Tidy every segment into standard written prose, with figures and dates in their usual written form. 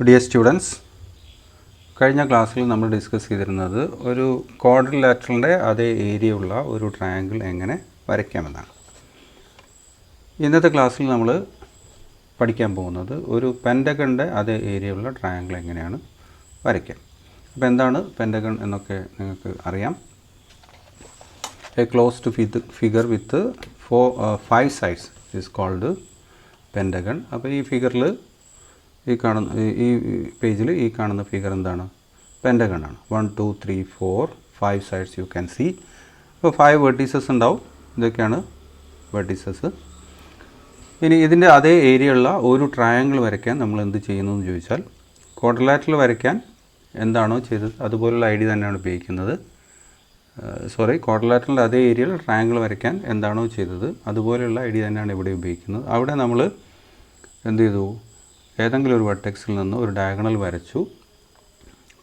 Dear students, കഴിഞ്ഞ ക്ലാസ്സിൽ നമ്മൾ ഡിസ്കസ് ചെയ്തിരുന്നത് ഒരു ക്വാഡ്രിലാറ്ററലിൻ്റെ അതേ ഏരിയ ഉള്ള ഒരു ട്രയാങ്കിൾ എങ്ങനെ വരയ്ക്കാമെന്നാണ്. ഇന്നത്തെ ക്ലാസ്സിൽ നമ്മൾ പഠിക്കാൻ പോകുന്നത് ഒരു പെൻറ്റഗണിൻ്റെ അതേ ഏരിയ ഉള്ള ട്രയാങ്കിൾ എങ്ങനെയാണ് വരയ്ക്കാം. അപ്പോൾ എന്താണ് പെൻറ്റഗൺ എന്നൊക്കെ നിങ്ങൾക്ക് അറിയാം. A closed figure with 5 sides is called pentagon. അപ്പോൾ ഈ ഫിഗറിൽ ഈ പേജിൽ ഈ കാണുന്ന ഫിഗർ എന്താണ്? പെൻറ്റഗൺ ആണ്. 1 2 3 4 5 സൈഡ്സ് യു ക്യാൻ സീ. അപ്പോൾ 5 വെർട്ടീസസ് ഉണ്ടാവും. ഇതൊക്കെയാണ് വെർട്ടീസസ്. ഇനി ഇതിൻ്റെ അതേ ഏരിയ ഉള്ള ഒരു ട്രയാങ്കിൾ വരയ്ക്കാൻ നമ്മൾ എന്ത് ചെയ്യുന്നു എന്ന് ചോദിച്ചാൽ, ക്വാഡ്രിലാറ്ററൽ വരയ്ക്കാൻ എന്താണോ ചെയ്തത് അതുപോലുള്ള ഐഡിയ തന്നെയാണ് ഉപയോഗിക്കുന്നത്. ക്വാഡ്രിലാറ്ററലിൻ്റെ അതേ ഏരിയയിൽ ട്രയാങ്കിൾ വരയ്ക്കാൻ എന്താണോ ചെയ്തത് അതുപോലെയുള്ള ഐഡിയ തന്നെയാണ് ഇവിടെ ഉപയോഗിക്കുന്നത്. അവിടെ നമ്മൾ എന്ത് ചെയ്തു? ഏതെങ്കിലും ഒരു വെർട്ടെക്സിൽ നിന്ന് ഒരു ഡയഗണൽ വരച്ചു,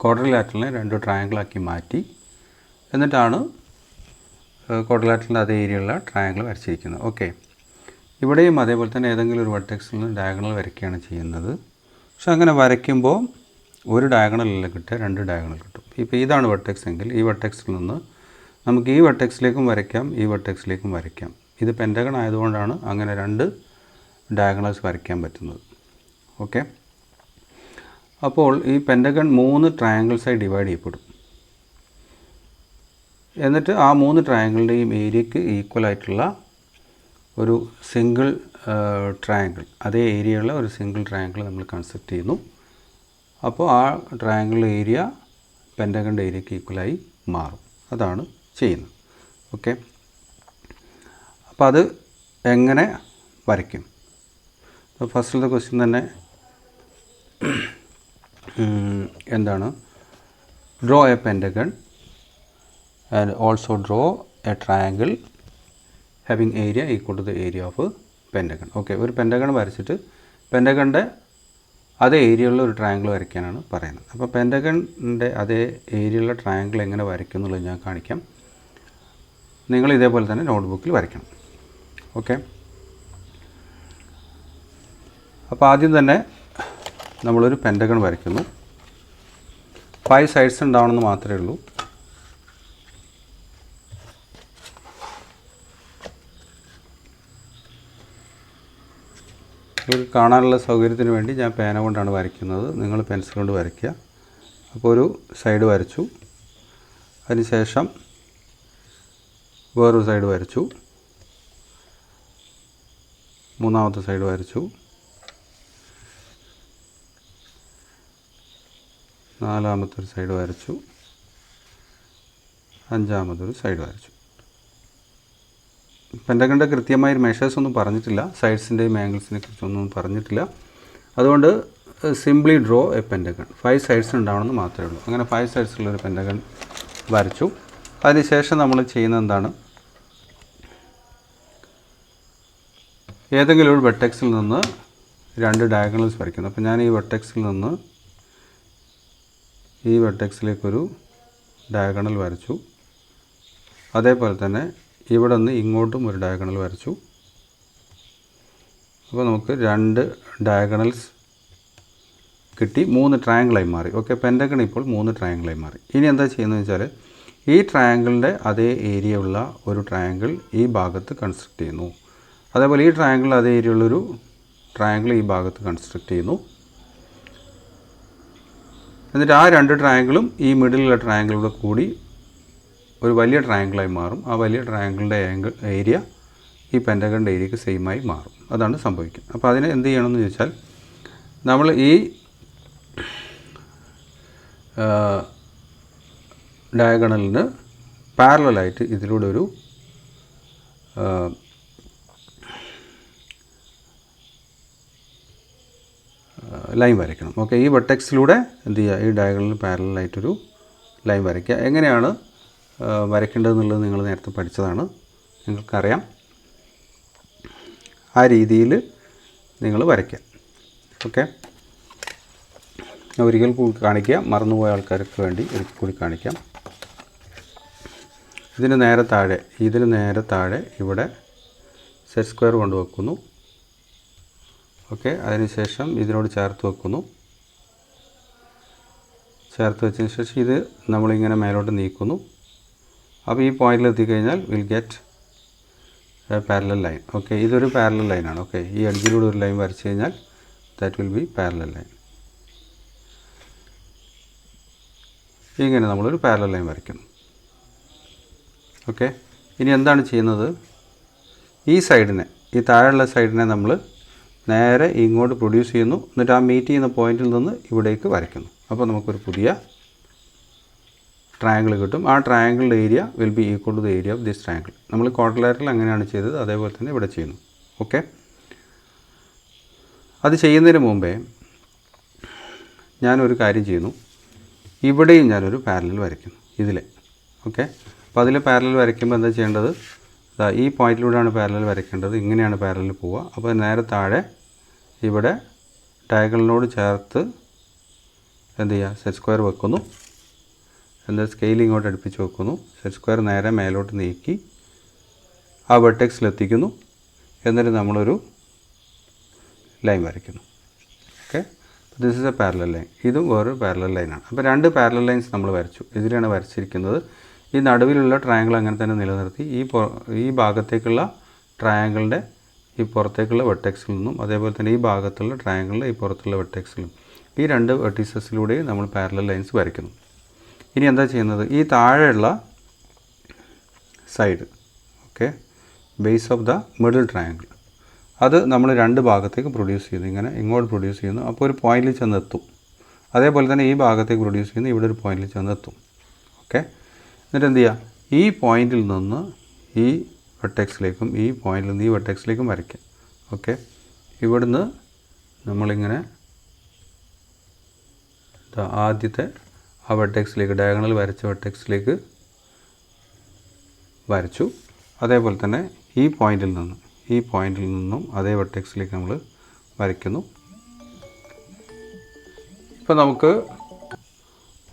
ക്വാഡ്രിലാറ്ററലിനെ 2 ട്രയാങ്കിളാക്കി മാറ്റി, എന്നിട്ടാണ് ക്വാഡ്രിലാറ്ററലിൻ്റെ അതേ ഏരിയയുള്ള ട്രയാങ്കിൾ വരച്ചിരിക്കുന്നത്. ഓക്കെ, ഇവിടെയും അതേപോലെ തന്നെ ഏതെങ്കിലും ഒരു വെർട്ടെക്സിൽ നിന്ന് ഡയഗണൽ വരയ്ക്കുകയാണ് ചെയ്യുന്നത്. പക്ഷെ അങ്ങനെ വരയ്ക്കുമ്പോൾ ഒരു ഡയഗണലല്ല കിട്ടുക, 2 ഡയഗണൽ കിട്ടും. ഇപ്പോൾ ഇതാണ് വെർട്ടെക്സ് എങ്കിൽ ഈ വെർട്ടെക്സിൽ നിന്ന് നമുക്ക് ഈ വെർട്ടെക്സിലേക്കും വരയ്ക്കാം, ഈ വെർട്ടെക്സിലേക്കും വരയ്ക്കാം. ഇത് പെൻറ്റഗൺ ആയതുകൊണ്ടാണ് അങ്ങനെ 2 ഡയഗണൽസ് വരയ്ക്കാൻ പറ്റുന്നത്. ഓക്കെ, അപ്പോൾ ഈ പെൻറ്റഗൺ 3 ട്രയാങ്കിൾസായി ഡിവൈഡ് ചെയ്യപ്പെടും. എന്നിട്ട് ആ 3 ട്രയാങ്കിളിൻ്റെയും ഏരിയയ്ക്ക് ഈക്വലായിട്ടുള്ള ഒരു സിംഗിൾ ട്രയാങ്കിൾ, അതേ ഏരിയയുള്ള ഒരു സിംഗിൾ ട്രയാങ്കിൾ നമ്മൾ കൺസ്ട്രക്ട് ചെയ്യുന്നു. അപ്പോൾ ആ ട്രയാങ്കിൾ ഏരിയ പെൻറ്റഗണിൻ്റെ ഏരിയയ്ക്ക് ഈക്വലായി മാറും. അതാണ് ചെയ്യുന്നത്. ഓക്കെ, അപ്പോൾ അത് എങ്ങനെ വരയ്ക്കും? ഫസ്റ്റിലത്തെ ക്വസ്റ്റ്യൻ തന്നെ എന്താണ്? Draw a pentagon and also draw a triangle having area equal to the area of pentagon. Okay, ഒരു പെൻറ്റഗൺ വരച്ചിട്ട് പെൻറ്റഗണിൻ്റെ അതേ ഏരിയയുള്ള ഒരു ട്രയാങ്കിൾ വരയ്ക്കാനാണ് പറയുന്നത്. അപ്പോൾ പെൻറ്റഗണിൻ്റെ അതേ ഏരിയയുള്ള ട്രയാങ്കിൾ എങ്ങനെ വരയ്ക്കും എന്നുള്ളത് ഞാൻ കാണിക്കാം. നിങ്ങൾ ഇതേപോലെ തന്നെ നോട്ട്ബുക്കിൽ വരയ്ക്കണം. ഓക്കെ, അപ്പോൾ ആദ്യം തന്നെ നമ്മളൊരു പെൻറ്റഗൺ വരയ്ക്കുന്നു. 5 സൈഡ്സ് ഉണ്ടാവണമെന്ന് മാത്രമേ ഉള്ളൂ. ഇത് കാണാനുള്ള സൗകര്യത്തിന് വേണ്ടി ഞാൻ പേന കൊണ്ടാണ് വരയ്ക്കുന്നത്. നിങ്ങൾ പെൻസിൽ കൊണ്ട് വരയ്ക്കുക. അപ്പോൾ ഒരു സൈഡ് വരച്ചു, അതിനുശേഷം വേറൊരു സൈഡ് വരച്ചു, മൂന്നാമത്തെ സൈഡ് വരച്ചു, നാലാമത്തൊരു സൈഡ് വരച്ചു, അഞ്ചാമതൊരു സൈഡ് വരച്ചു. പെൻറ്റഗണിൻ്റെ കൃത്യമായി മെഷേഴ്സ് ഒന്നും പറഞ്ഞിട്ടില്ല, സൈഡ്സിൻ്റെയും ആംഗിൾസിനെ കുറിച്ചൊന്നും പറഞ്ഞിട്ടില്ല. അതുകൊണ്ട് simply draw a pentagon. 5 sides ഉണ്ടാവണമെന്ന് മാത്രമേ ഉള്ളൂ. അങ്ങനെ 5 സൈഡ്സുള്ളൊരു പെൻറ്റഗൺ വരച്ചു. അതിനുശേഷം നമ്മൾ ചെയ്യുന്നത് എന്താണ്? ഏതെങ്കിലും ഒരു വെർട്ടെക്സിൽ നിന്ന് 2 ഡയഗണൽസ് വരയ്ക്കുന്നു. അപ്പോൾ ഞാൻ ഈ വെർട്ടെക്സിൽ നിന്ന് ഈ വെർട്ടെക്സിലേക്കൊരു ഡയഗണൽ വരച്ചു. അതേപോലെ തന്നെ ഇവിടെ നിന്ന് ഇങ്ങോട്ടും ഒരു ഡയഗണൽ വരച്ചു. അപ്പോൾ നമുക്ക് 2 ഡയഗണൽസ് കിട്ടി, 3 ട്രയാങ്കിളായി മാറി. ഓക്കെ, പെൻറ്റഗൺ ഇപ്പോൾ 3 ട്രയാങ്കിളായി മാറി. ഇനി എന്താ ചെയ്യുന്നത് വെച്ചാൽ, ഈ ട്രയാങ്കിളിൻ്റെ അതേ ഏരിയ ഉള്ള ഒരു ട്രയാങ്കിൾ ഈ ഭാഗത്ത് കൺസ്ട്രക്ട് ചെയ്യുന്നു. അതേപോലെ ഈ ട്രയാങ്കിളിൽ അതേ ഏരിയ ഉള്ളൊരു ട്രയാങ്കിൾ ഈ ഭാഗത്ത് കൺസ്ട്രക്ട് ചെയ്യുന്നു. എന്നിട്ട് ആ 2 ട്രയാങ്കിളും ഈ മിഡിലുള്ള ട്രയാങ്കിളിലൂടെ കൂടി ഒരു വലിയ ട്രയാങ്കിളായി മാറും. ആ വലിയ ട്രയാങ്കിളിൻ്റെ ഏരിയ ഈ പെൻറ്റഗണിൻ്റെ ഏരിയക്ക് സെയിമായി മാറും. അതാണ് സംഭവിക്കുന്നത്. അപ്പോൾ അതിന് എന്ത് ചെയ്യണമെന്ന് ചോദിച്ചാൽ, നമ്മൾ ഈ ഡയഗണലിന് പാരലലായിട്ട് ഇതിലൂടെ ഒരു ലൈൻ വരയ്ക്കണം. ഓക്കെ, ഈ വെർട്ടെക്സിലൂടെ എന്ത് ചെയ്യുക? ഈ ഡയഗണലിന് പാരലലായിട്ടൊരു ലൈൻ വരയ്ക്കുക. എങ്ങനെയാണ് വരയ്ക്കേണ്ടതെന്നുള്ളത് നിങ്ങൾ നേരത്തെ പഠിച്ചതാണ്, നിങ്ങൾക്കറിയാം. ആ രീതിയിൽ നിങ്ങൾ വരയ്ക്കുക. ഓക്കെ, ഒരിക്കൽ കൂടി കാണിക്കുക, മറന്നുപോയ ആൾക്കാർക്ക് വേണ്ടി ഒരിക്കൽ കൂടി കാണിക്കാം. ഇതിന് നേരെ താഴെ ഇവിടെ സെറ്റ് സ്ക്വയർ കൊണ്ടുവെക്കുന്നു. ഓക്കെ, അതിനുശേഷം ഇതിനോട് ചേർത്ത് വെക്കുന്നു. ചേർത്ത് വെച്ചതിന് ശേഷം ഇത് നമ്മളിങ്ങനെ മേലോട്ട് നീക്കുന്നു. അപ്പോൾ ഈ പോയിന്റിൽ എത്തിക്കഴിഞ്ഞാൽ will get A parallel line. Okay, ഇതൊരു പാരലൽ ലൈനാണ്. ഓക്കെ, ഈ എഡ്ജിലൂടെ ഒരു ലൈൻ വരച്ച് കഴിഞ്ഞാൽ that will B parallel line. ഇങ്ങനെ നമ്മളൊരു പാരലൽ ലൈൻ വരയ്ക്കുന്നു. ഓക്കെ, ഇനി എന്താണ് ചെയ്യുന്നത്? ഈ സൈഡിനെ, ഈ താഴെയുള്ള സൈഡിനെ നമ്മൾ നേരെ ഇങ്ങോട്ട് പ്രൊഡ്യൂസ് ചെയ്യുന്നു. എന്നിട്ട് ആ മീറ്റ് ചെയ്യുന്ന പോയിന്റിൽ നിന്ന് ഇവിടേക്ക് വരയ്ക്കുന്നു. അപ്പോൾ നമുക്കൊരു പുതിയ ട്രയാങ്കിൾ കിട്ടും. ആ ട്രയാങ്കിളിൻ്റെ area will be equal to the area of this triangle. നമ്മൾ ക്വാഡ്രിലാറ്ററൽ അങ്ങനെയാണ് ചെയ്തത്, അതേപോലെ തന്നെ ഇവിടെ ചെയ്യുന്നു. ഓക്കെ, അത് ചെയ്യുന്നതിന് മുമ്പേ ഞാനൊരു കാര്യം ചെയ്യുന്നു. ഇവിടെയും ഞാനൊരു പാരലൽ വരയ്ക്കുന്നു ഇതിൽ. ഓക്കെ, അപ്പോൾ അതിൽ പാരലൽ വരയ്ക്കുമ്പോൾ എന്താ ചെയ്യേണ്ടത്? ഈ പോയിന്റിലൂടെയാണ് പാരലൽ വരയ്ക്കേണ്ടത്. ഇങ്ങനെയാണ് പാരലൽ പോവുക. അപ്പോൾ നേരെ താഴെ ഇവിടെ ഡയഗണലിനോട് ചേർത്ത് എന്ത് ചെയ്യുക? സെറ്റ് സ്ക്വയർ വെക്കുന്നു. എന്താ സ്കെയിൽ ഇങ്ങോട്ട് അടുപ്പിച്ച് വെക്കുന്നു. സെറ്റ് സ്ക്വയർ നേരെ മേലോട്ട് നീക്കി ആ വെർട്ടെക്സിലെത്തിക്കുന്നു. എന്നിട്ട് നമ്മളൊരു ലൈൻ വരയ്ക്കുന്നു. Okay, this is A parallel line. ഇതും വേറൊരു പാരലൽ ലൈനാണ്. അപ്പോൾ രണ്ട് പാരലൽ ലൈൻസ് നമ്മൾ വരച്ചു. ഇതിലാണ് വരച്ചിരിക്കുന്നത്. ഈ നടുവിലുള്ള ട്രയാങ്കിൾ അങ്ങനെ തന്നെ നിലനിർത്തി ഈ ഭാഗത്തേക്കുള്ള ട്രയാങ്കിളിൻ്റെ ഈ പുറത്തേക്കുള്ള വെർട്ടെക്സിൽ നിന്നും അതേപോലെ തന്നെ ഈ ഭാഗത്തുള്ള ട്രയാങ്കിളിൻ്റെ ഈ പുറത്തുള്ള വെർട്ടെക്സിലും ഈ രണ്ട് വെർട്ടീസസിലൂടെയും നമ്മൾ പാരലൽ ലൈൻസ് വരയ്ക്കുന്നു. ഇനി എന്താ ചെയ്യുന്നത്? ഈ താഴെയുള്ള side, okay, base of the middle triangle, അത് നമ്മൾ രണ്ട് ഭാഗത്തേക്ക് പ്രൊഡ്യൂസ് ചെയ്യുന്നു. ഇങ്ങനെ ഇങ്ങോട്ട് പ്രൊഡ്യൂസ് ചെയ്യുന്നു. അപ്പോൾ ഒരു പോയിന്റിൽ ചെന്നെത്തും. അതേപോലെ തന്നെ ഈ ഭാഗത്തേക്ക് പ്രൊഡ്യൂസ് ചെയ്യുന്നു. ഇവിടെ ഒരു പോയിന്റിൽ ചെന്നെത്തും. ഓക്കെ, എന്നിട്ട് എന്ത് ചെയ്യുക? ഈ പോയിന്റിൽ നിന്ന് ഈ വെർട്ടെക്സിലേക്കും ഈ പോയിന്റിൽ നിന്ന് ഈ വെർട്ടെക്സിലേക്കും വരയ്ക്കുക. ഓക്കെ, ഇവിടുന്ന് നമ്മളിങ്ങനെ ആദ്യത്തെ ആ വെർട്ടെക്സിലേക്ക്, ഡയഗണൽ വരച്ച വെർട്ടെക്സിലേക്ക് വരച്ചു. അതേപോലെ തന്നെ ഈ പോയിന്റിൽ നിന്നും അതേ വെർട്ടെക്സിലേക്ക് നമ്മൾ വരയ്ക്കുന്നു. ഇപ്പോൾ നമുക്ക്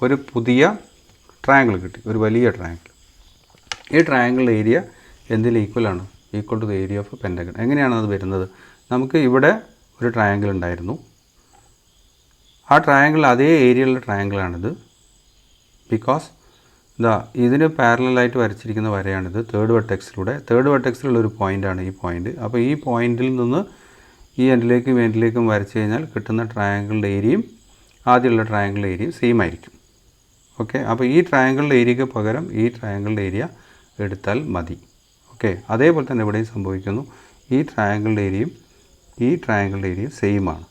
ഒരു പുതിയ ട്രയാങ്കിൾ കിട്ടി, ഒരു വലിയ ട്രയാങ്കിൾ. ഈ ട്രയാങ്കിളിൻ്റെ ഏരിയ എന്തിൽ ഈക്വലാണ്? Equal to the area of pentagon. എങ്ങനെയാണ് അത് വരുന്നത്? നമുക്ക് ഇവിടെ ഒരു ട്രയാങ്കിൾ ഉണ്ടായിരുന്നു. ആ ട്രയാങ്കിൾ അതേ ഏരിയയിലുള്ള ട്രയാങ്കിളാണിത്. ബിക്കോസ് ഇതിന് പാരലായിട്ട് വരച്ചിരിക്കുന്ന വരയാണിത്. തേർഡ് വെർട്ടെക്സിലുള്ള ഒരു പോയിൻ്റാണ് ഈ പോയിൻ്റ്. അപ്പോൾ ഈ പോയിന്റിൽ നിന്ന് ഈ എൻഡിലേക്കും വരച്ച് കഴിഞ്ഞാൽ കിട്ടുന്ന ട്രയാങ്കിളിൻ്റെ ഏരിയയും ആദ്യമുള്ള ട്രയാങ്കിളിൻ്റെ ഏരിയയും സെയിം ആയിരിക്കും. ഓക്കെ, അപ്പോൾ ഈ ട്രയാങ്കിളിൻ്റെ ഏരിയയ്ക്ക് പകരം ഈ ട്രയാങ്കിളിൻ്റെ ഏരിയ എടുത്താൽ മതി. ഓക്കെ, അതേപോലെ തന്നെ ഇവിടെയും സംഭവിക്കുന്നു. ഈ ട്രയാങ്കിളിൻ്റെ ഏരിയയും സെയിം ആണ്.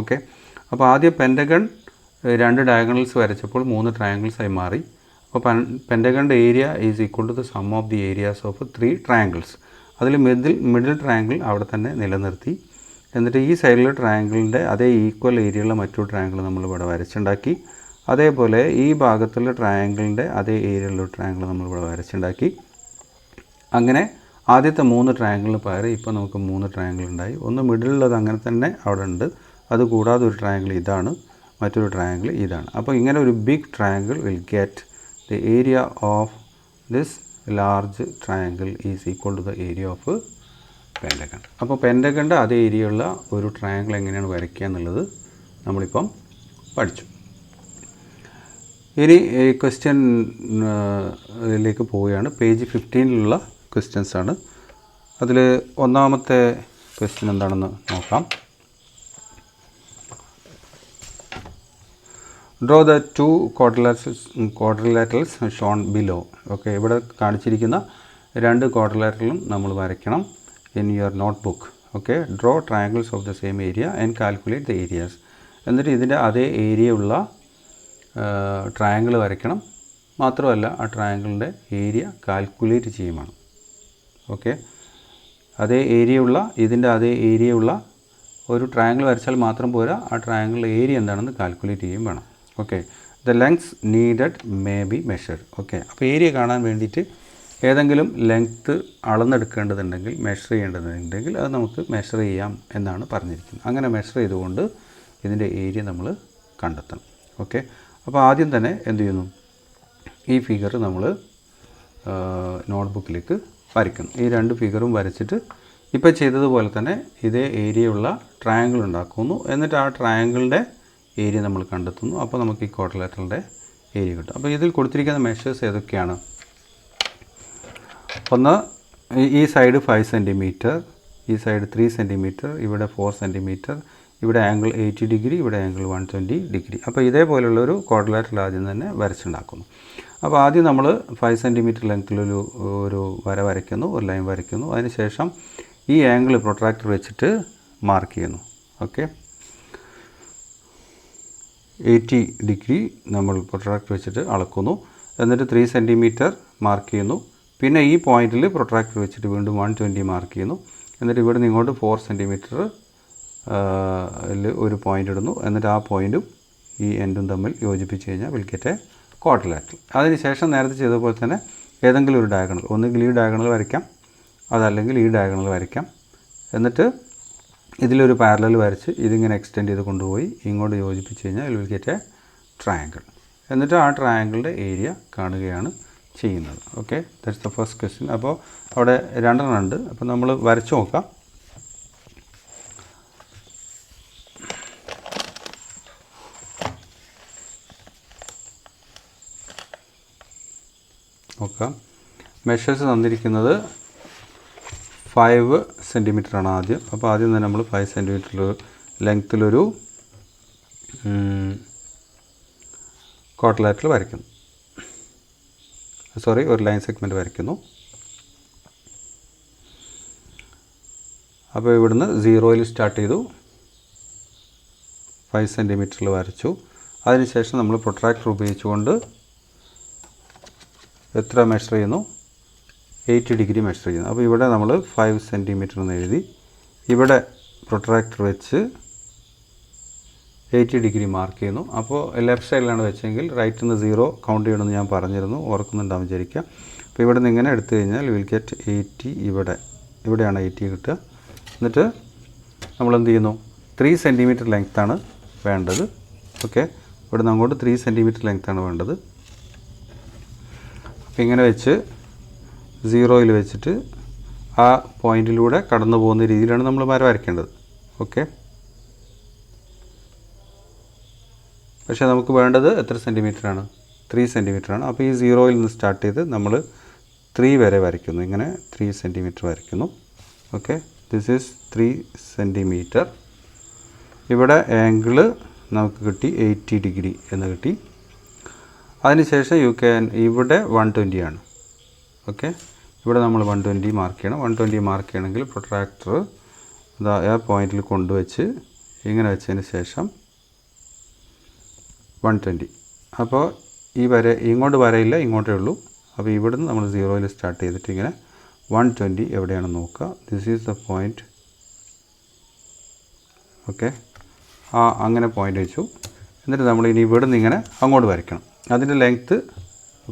ഓക്കെ, അപ്പോൾ ആദ്യം പെൻറ്റഗൺ രണ്ട് ഡയഗണൽസ് വരച്ചപ്പോൾ 3 ട്രയാങ്കിൾസായി മാറി. അപ്പോൾ പെൻറ്റഗണിൻ്റെ area is equal to the sum of the areas of 3 triangles. അതിൽ മിഡിൽ ട്രയാങ്കിൾ അവിടെ തന്നെ നിലനിർത്തി. എന്നിട്ട് ഈ സൈഡിലെ ട്രയാങ്കിളിൻ്റെ അതേ ഈക്വൽ ഏരിയയുള്ള മറ്റൊരു ട്രയാങ്കിൾ നമ്മളിവിടെ വരച്ചുണ്ടാക്കി. അതേപോലെ ഈ ഭാഗത്തുള്ള ട്രയാങ്കിളിൻ്റെ അതേ ഏരിയയിലുള്ള ട്രയാങ്കിൾ നമ്മളിവിടെ വരച്ചുണ്ടാക്കി. അങ്ങനെ ആദ്യത്തെ 3 ട്രയാങ്കിളിന് പകരം ഇപ്പോൾ നമുക്ക് 3 ട്രയാങ്കിൾ ഉണ്ടായി. ഒന്ന് മിഡിലുള്ളത് അങ്ങനെ തന്നെ അവിടെ ഉണ്ട്. അതുകൂടാതെ ഒരു ട്രയാങ്കിൾ ഇതാണ്, മറ്റൊരു ട്രയാങ്കിൾ ഇതാണ്. അപ്പോൾ ഇങ്ങനെ ഒരു big triangle will get the area of this large triangle is equal to the area of pentagon. അപ്പോൾ പെൻറ്റഗണിൻ്റെ അതേ ഏരിയയുള്ള ഒരു ട്രയാങ്കിൾ എങ്ങനെയാണ് വരയ്ക്കുക എന്നുള്ളത് നമ്മളിപ്പം പഠിച്ചു. ഇനി ക്വസ്റ്റ്യനിലേക്ക് പോവുകയാണ്. പേജ് 15 ക്വസ്റ്റ്യൻസ് ആണ്. അതിൽ ഒന്നാമത്തെ ക്വസ്റ്റ്യൻ എന്താണെന്ന് നോക്കാം. Draw the 2 quadrilaterals Sean below. Okay, ഇവിടെ കാണിച്ചിരിക്കുന്ന 2 ക്വാഡ്രിലാറ്ററലും നമ്മൾ വരയ്ക്കണം in your notebook. Okay, draw triangles of the same area and calculate the areas. എന്നിട്ട് ഇതിൻ്റെ അതേ ഏരിയ ഉള്ള ട്രയാങ്കിൾ വരയ്ക്കണം. മാത്രമല്ല ആ ട്രയാങ്കിളിൻ്റെ ഏരിയ കാൽക്കുലേറ്റ് ചെയ്യുമാണ്. ഓക്കെ, ഇതിൻ്റെ അതേ ഏരിയ ഉള്ള ഒരു ട്രയാങ്കിൾ വരച്ചാൽ മാത്രം പോരാ, ആ ട്രയാങ്കിളിൻ്റെ ഏരിയ എന്താണെന്ന് കാൽക്കുലേറ്റ് ചെയ്യുകയും വേണം. Okay, the lengths needed may be measured. Okay, അപ്പോൾ ഏരിയ കാണാൻ വേണ്ടിയിട്ട് ഏതെങ്കിലും ലെങ്ത്ത് അളന്നെടുക്കേണ്ടതുണ്ടെങ്കിൽ, മെഷർ ചെയ്യേണ്ടതുണ്ടെങ്കിൽ അത് നമുക്ക് മെഷർ ചെയ്യാം എന്നാണ് പറഞ്ഞിരിക്കുന്നത്. അങ്ങനെ മെഷർ ചെയ്തുകൊണ്ട് ഇതിൻ്റെ ഏരിയ നമ്മൾ കണ്ടെത്തണം. ഓക്കെ, അപ്പോൾ ആദ്യം തന്നെ എന്ത് ചെയ്യുന്നു? ഈ ഫിഗർ നമ്മൾ നോട്ട്ബുക്കിലേക്ക് വരയ്ക്കുന്നു. ഈ 2 ഫിഗറും വരച്ചിട്ട് ഇപ്പോൾ ചെയ്തതുപോലെ തന്നെ ഇതേ ഏരിയ ഉള്ള ട്രയാങ്കിൾ ഉണ്ടാക്കുന്നു. എന്നിട്ട് ആ ട്രയാങ്കിളിൻ്റെ ഏരിയ നമ്മൾ കണ്ടെത്തുന്നു. അപ്പോൾ നമുക്ക് ഈ ക്വാഡ്രിലാറ്ററലിൻ്റെ ഏരിയ കിട്ടും. അപ്പോൾ ഇതിൽ കൊടുത്തിരിക്കുന്ന മെഷേഴ്സ് ഏതൊക്കെയാണ്? ഒന്ന്, ഈ സൈഡ് 5 സെൻറ്റിമീറ്റർ, ഈ സൈഡ് 3 സെൻറ്റിമീറ്റർ, ഇവിടെ 4 സെൻറ്റിമീറ്റർ, ഇവിടെ ആംഗിൾ 80 ഡിഗ്രി, ഇവിടെ ആംഗിൾ 120 ഡിഗ്രി. അപ്പോൾ ഇതേപോലുള്ളൊരു ക്വാഡ്രിലാറ്ററൽ ആദ്യം തന്നെ വരച്ചുണ്ടാക്കുന്നു. അപ്പോൾ ആദ്യം നമ്മൾ 5 സെൻറ്റിമീറ്റർ ലെങ്ത്തിലൊരു വര വരയ്ക്കുന്നു, ഒരു ലൈൻ വരയ്ക്കുന്നു. അതിനുശേഷം ഈ ആംഗിൾ പ്രൊട്രാക്ടർ വെച്ചിട്ട് മാർക്ക് ചെയ്യുന്നു. ഓക്കെ, 80 ഡിഗ്രി നമ്മൾ പ്രൊട്രാക്ടർ വെച്ചിട്ട് അളക്കുന്നു. എന്നിട്ട് 3 സെൻറ്റിമീറ്റർ മാർക്ക് ചെയ്യുന്നു. പിന്നെ ഈ പോയിന്റിൽ പ്രൊട്രാക്ടർ വെച്ചിട്ട് വീണ്ടും 120 മാർക്ക് ചെയ്യുന്നു. എന്നിട്ട് ഇവിടെ നിന്ന് ഇങ്ങോട്ട് 4 സെൻറ്റിമീറ്റർ ഒരു പോയിൻ്റ് ഇടുന്നു. എന്നിട്ട് ആ പോയിൻറ്റും ഈ എൻഡും തമ്മിൽ യോജിപ്പിച്ച് കഴിഞ്ഞാൽ വിൽ ഗെറ്റ് എ ക്വാഡ്രിലാറ്ററൽ. അതിനുശേഷം നേരത്തെ ചെയ്തപോലെ തന്നെ ഏതെങ്കിലും ഒരു ഡയഗണൽ, ഒന്നുകിൽ ഈ ഡയഗണൽ വരയ്ക്കാം, അതല്ലെങ്കിൽ ഈ ഡയഗണൽ വരയ്ക്കാം. എന്നിട്ട് ഇതിലൊരു പാരലൽ വരച്ച് ഇതിങ്ങനെ എക്സ്റ്റെൻഡ് ചെയ്ത് കൊണ്ടുപോയി ഇങ്ങോട്ട് യോജിപ്പിച്ച് കഴിഞ്ഞാൽ വിൽ ഗെറ്റ് എ ട്രയാങ്കിൾ. എന്നിട്ട് ആ ട്രയാങ്കിളിൻ്റെ ഏരിയ കാണുകയാണ് ചെയ്യുന്നത്. Okay, that's the first question. അപ്പോൾ അവിടെ 2 ഉണ്ട്. അപ്പോൾ നമ്മൾ വരച്ച് നോക്കാം. മെഷേഴ്സ് തന്നിരിക്കുന്നത് 5 സെൻറ്റിമീറ്റർ ആണ് ആദ്യം. അപ്പോൾ ആദ്യം തന്നെ നമ്മൾ 5 സെൻറ്റിമീറ്റർ ലെങ്ത്തിലൊരു ക്വാഡ്രിലാറ്ററൽ വരയ്ക്കുന്നു. ഒരു ലൈൻ സെഗ്മെൻറ്റ് വരയ്ക്കുന്നു. അപ്പോൾ ഇവിടുന്ന് 0 സ്റ്റാർട്ട് ചെയ്തു, 5 സെൻറ്റിമീറ്ററിൽ വരച്ചു. അതിനുശേഷം നമ്മൾ പ്രൊട്രാക്ടർ ഉപയോഗിച്ചുകൊണ്ട് എത്ര മെഷർ ചെയ്യുന്നു? 80 ഡിഗ്രി മെഷർ ചെയ്യുന്നു. അപ്പോൾ ഇവിടെ നമ്മൾ 5 സെൻറ്റിമീറ്റർ എന്ന് എഴുതി, ഇവിടെ പ്രൊട്രാക്ടർ വെച്ച് 80 ഡിഗ്രി മാർക്ക് ചെയ്യുന്നു. അപ്പോൾ ലെഫ്റ്റ് സൈഡിലാണ് വെച്ചെങ്കിൽ റൈറ്റിൽ നിന്ന് 0 കൗണ്ട് ചെയ്യണമെന്ന് ഞാൻ പറഞ്ഞിരുന്നു, ഓർക്കുന്നുണ്ടാവും വിചാരിക്കുക. അപ്പോൾ ഇവിടെ നിന്ന് ഇങ്ങനെ എടുത്തു കഴിഞ്ഞാൽ വിൽ ഗെറ്റ് 80. ഇവിടെയാണ് 80 കിട്ടുക. എന്നിട്ട് നമ്മൾ എന്ത് ചെയ്യുന്നു? 3 സെൻറ്റിമീറ്റർ ലെങ്ത്താണ് വേണ്ടത്. ഓക്കെ, ഇവിടെ നിന്ന് അങ്ങോട്ട് 3 സെൻറ്റിമീറ്റർ ലെങ്ത്താണ് വേണ്ടത്. അപ്പോൾ ഇങ്ങനെ വെച്ച് 0 വെച്ചിട്ട് ആ പോയിൻറ്റിലൂടെ കടന്നു പോകുന്ന രീതിയിലാണ് നമ്മൾ വര വരയ്ക്കേണ്ടത്. ഓക്കെ, പക്ഷേ നമുക്ക് വേണ്ടത് എത്ര സെൻറ്റിമീറ്ററാണ്? 3 സെൻറ്റിമീറ്ററാണ്. അപ്പോൾ ഈ 0 നിന്ന് സ്റ്റാർട്ട് ചെയ്ത് നമ്മൾ 3 വരെ വരയ്ക്കുന്നു. ഇങ്ങനെ 3 സെൻറ്റിമീറ്റർ വരയ്ക്കുന്നു. Okay, this is 3 centimetre. ഇവിടെ ആംഗിള് നമുക്ക് കിട്ടി 80 ഡിഗ്രി എന്ന് കിട്ടി. അതിനുശേഷം ഇവിടെ 120 ആണ്. ഓക്കെ, ഇവിടെ നമ്മൾ 120 മാർക്ക് ചെയ്യണം. 120 മാർക്ക് ചെയ്യണമെങ്കിൽ പ്രൊട്രാക്ടർ ആ പോയിന്റിൽ കൊണ്ടുവച്ച് ഇങ്ങനെ വെച്ചതിന് ശേഷം 120. അപ്പോൾ ഈ വര ഇങ്ങോട്ട് വരയില്ല, ഇങ്ങോട്ടേ ഉള്ളൂ. അപ്പോൾ ഇവിടുന്ന് നമ്മൾ 0 സ്റ്റാർട്ട് ചെയ്തിട്ട് ഇങ്ങനെ 120 എവിടെയാണെന്ന് നോക്കുക. This is the point. Okay, അങ്ങനെ പോയിൻ്റ് വെച്ചു. എന്നിട്ട് നമ്മൾ ഇനി ഇവിടുന്ന് ഇങ്ങനെ അങ്ങോട്ട് വരയ്ക്കണം. അതിൻ്റെ ലെങ്ത്ത്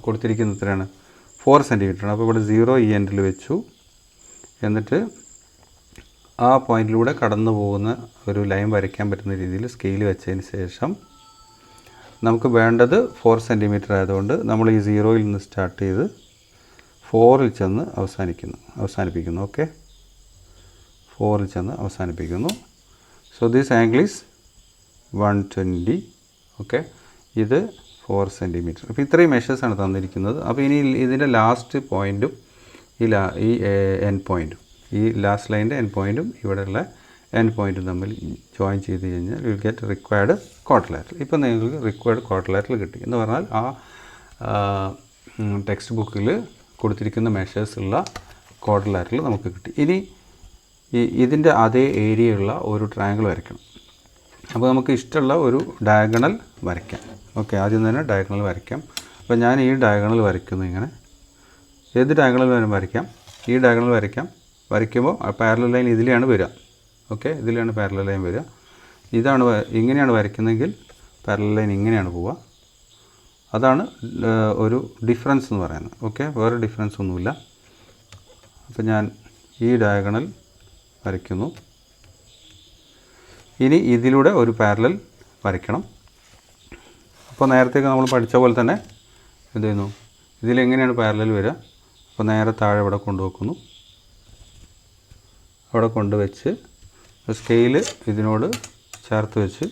കൊടുത്തിരിക്കുന്നത് എത്രയാണ്? 4 സെൻറ്റിമീറ്ററാണ്. അപ്പോൾ ഇവിടെ 0 ഈ എൻഡിൽ വെച്ചു. എന്നിട്ട് ആ പോയിൻറ്റിലൂടെ കടന്നു പോകുന്ന ഒരു ലൈൻ വരയ്ക്കാൻ പറ്റുന്ന രീതിയിൽ സ്കെയിൽ വെച്ചതിന് ശേഷം നമുക്ക് വേണ്ടത് 4 സെൻറ്റിമീറ്റർ ആയതുകൊണ്ട് നമ്മൾ ഈ 0 നിന്ന് സ്റ്റാർട്ട് ചെയ്ത് 4 ചെന്ന് അവസാനിപ്പിക്കുന്നു. ഓക്കെ, 4 ചെന്ന് അവസാനിപ്പിക്കുന്നു. So this angle is 120. Okay, ഇത് 4 സെൻറ്റിമീറ്റർ. അപ്പോൾ ഇത്രയും മെഷേഴ്സാണ് തന്നിരിക്കുന്നത്. അപ്പോൾ ഇനി ഇതിൻ്റെ ലാസ്റ്റ് പോയിൻറ്റും ഈ എൻഡ് പോയിൻറ്റും, ഈ ലാസ്റ്റ് ലൈൻ്റെ എൻഡ് പോയിൻറ്റും ഇവിടെയുള്ള എൻഡ് പോയിൻറ്റും തമ്മിൽ ജോയിൻ ചെയ്ത് കഴിഞ്ഞാൽ വിൽ ഗെറ്റ് റിക്വയർഡ് ക്വാഡ്രിലാറ്ററൽ. ഇപ്പോൾ നിങ്ങൾക്ക് റിക്വയർഡ് ക്വാഡ്രിലാറ്ററൽ കിട്ടി എന്ന് പറഞ്ഞാൽ ആ ടെക്സ്റ്റ് ബുക്കിൽ കൊടുത്തിരിക്കുന്ന മെഷേഴ്സ് ഉള്ള ക്വാഡ്രിലാറ്ററൽ നമുക്ക് കിട്ടി. ഇനി ഇതിൻ്റെ അതേ ഏരിയയുള്ള ഒരു ട്രയാങ്കിൾ വരയ്ക്കണം. അപ്പോൾ നമുക്ക് ഇഷ്ടമുള്ള ഒരു ഡയഗണൽ വരയ്ക്കാം. ഓക്കെ, ആദ്യം തന്നെ ഡയഗണൽ വരയ്ക്കാം. അപ്പോൾ ഞാൻ ഈ ഡയഗണൽ വരയ്ക്കുന്നു. ഇങ്ങനെ ഏത് ഡയഗണൽ വേണം വരയ്ക്കാം. ഈ ഡയഗണൽ വരയ്ക്കുമ്പോൾ പാരലൽ ലൈൻ ഇതിലെയാണ് വരിക. ഓക്കെ, ഇതിലാണ് പാരലൽ ലൈൻ വരിക. ഇങ്ങനെയാണ് വരയ്ക്കുന്നതെങ്കിൽ പാരലൽ ലൈൻ ഇങ്ങനെയാണ് പോവുക. അതാണ് ഒരു ഡിഫറൻസ് എന്ന് പറയുന്നത്. ഓക്കെ, വേറെ ഡിഫറൻസ് ഒന്നുമില്ല. അപ്പോൾ ഞാൻ ഈ ഡയഗണൽ വരയ്ക്കുന്നു. ഇനി ഇതിലൂടെ ഒരു പാരലൽ വരയ്ക്കണം. അപ്പോൾ നേരത്തേക്ക് നമ്മൾ പഠിച്ച പോലെ തന്നെ എന്ത് ചെയ്യുന്നു? ഇതിലെങ്ങനെയാണ് പാരലൽ വരിക? അപ്പോൾ നേരെ താഴെ ഇവിടെ കൊണ്ടുവെക്കുന്നു. അവിടെ കൊണ്ടുവച്ച് സ്കെയിൽ ഇതിനോട് ചേർത്ത് വെച്ച്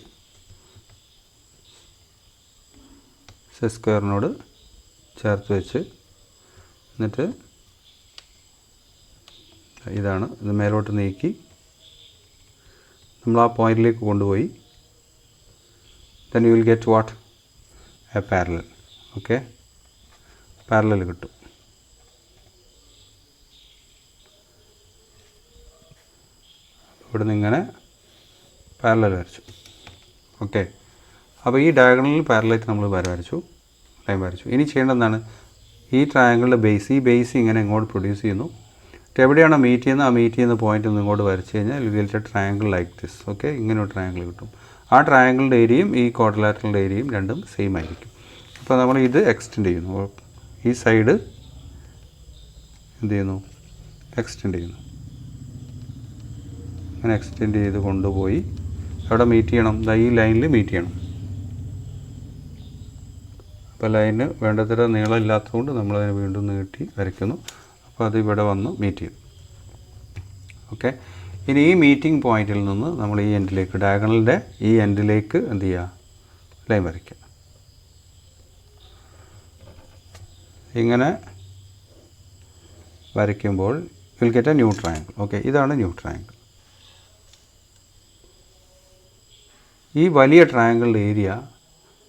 സെറ്റ് സ്ക്വയറിനോട് ചേർത്ത് വെച്ച് എന്നിട്ട് ഇതാണ് ഇത് മേലോട്ട് നീക്കി നമ്മൾ ആ പോയിന്റിലേക്ക് കൊണ്ടുപോയി then you will get what a parallel. Okay, parallel കിട്ടും. ഇവിടെ നിന്ന് ഇങ്ങനെ പാരലൽ വരച്ചു. ഓക്കെ, അപ്പോൾ ഈ ഡയഗണലിൽ പാരലായിട്ട് നമ്മൾ ലൈൻ വരച്ചു. ഇനി ചെയ്യേണ്ടത് എന്താണ്? ഈ ട്രയാങ്കിളിൻ്റെ ബേസ്, ഈ ബേസ് ഇങ്ങനെ ഇങ്ങോട്ട് പ്രൊഡ്യൂസ് ചെയ്യുന്നു. എവിടെയാണോ മീറ്റ് ചെയ്യുന്നത് ആ മീറ്റ് ചെയ്യുന്ന പോയിന്റ് ഒന്ന് ഇങ്ങോട്ട് വരച്ച് കഴിഞ്ഞാൽ you will get triangle like this. Okay, ഇങ്ങനെ ഒരു ട്രയാങ്കിൾ കിട്ടും. ആ ട്രയാങ്കിളിൻ്റെ ഏരിയയും ഈ ക്വാഡ്രിലാറ്ററലിൻ്റെ ഏരിയയും രണ്ടും സെയിം ആയിരിക്കും. അപ്പോൾ നമ്മൾ ഇത് എക്സ്റ്റെൻഡ് ചെയ്യുന്നു. ഈ സൈഡ് എന്ത് ചെയ്യുന്നു? എക്സ്റ്റെൻഡ് ചെയ്യുന്നു. അങ്ങനെ എക്സ്റ്റെൻഡ് ചെയ്ത് കൊണ്ടുപോയി എവിടെ മീറ്റ് ചെയ്യണം? ഈ ലൈനിൽ മീറ്റ് ചെയ്യണം. അപ്പോൾ ലൈന് വേണ്ടത്ര നീളം ഇല്ലാത്തതുകൊണ്ട് നമ്മളതിനെ വീണ്ടും നീട്ടി വരയ്ക്കുന്നു. അപ്പോൾ അത് ഇവിടെ വന്ന് മീറ്റ് ചെയ്യും. ഓക്കെ, ഇനി ഈ മീറ്റിംഗ് പോയിന്റിൽ നിന്ന് നമ്മൾ ഈ എൻഡിലേക്ക്, ഡയഗണലിൻ്റെ ഈ എൻഡിലേക്ക് എന്ത് ചെയ്യുക? ലൈൻ വരയ്ക്കുക. ഇങ്ങനെ വരയ്ക്കുമ്പോൾ will get a new triangle. Okay, ഇതാണ് ന്യൂ ട്രയാങ്കിൾ. ഈ വലിയ ട്രയാങ്കിളിൻ്റെ area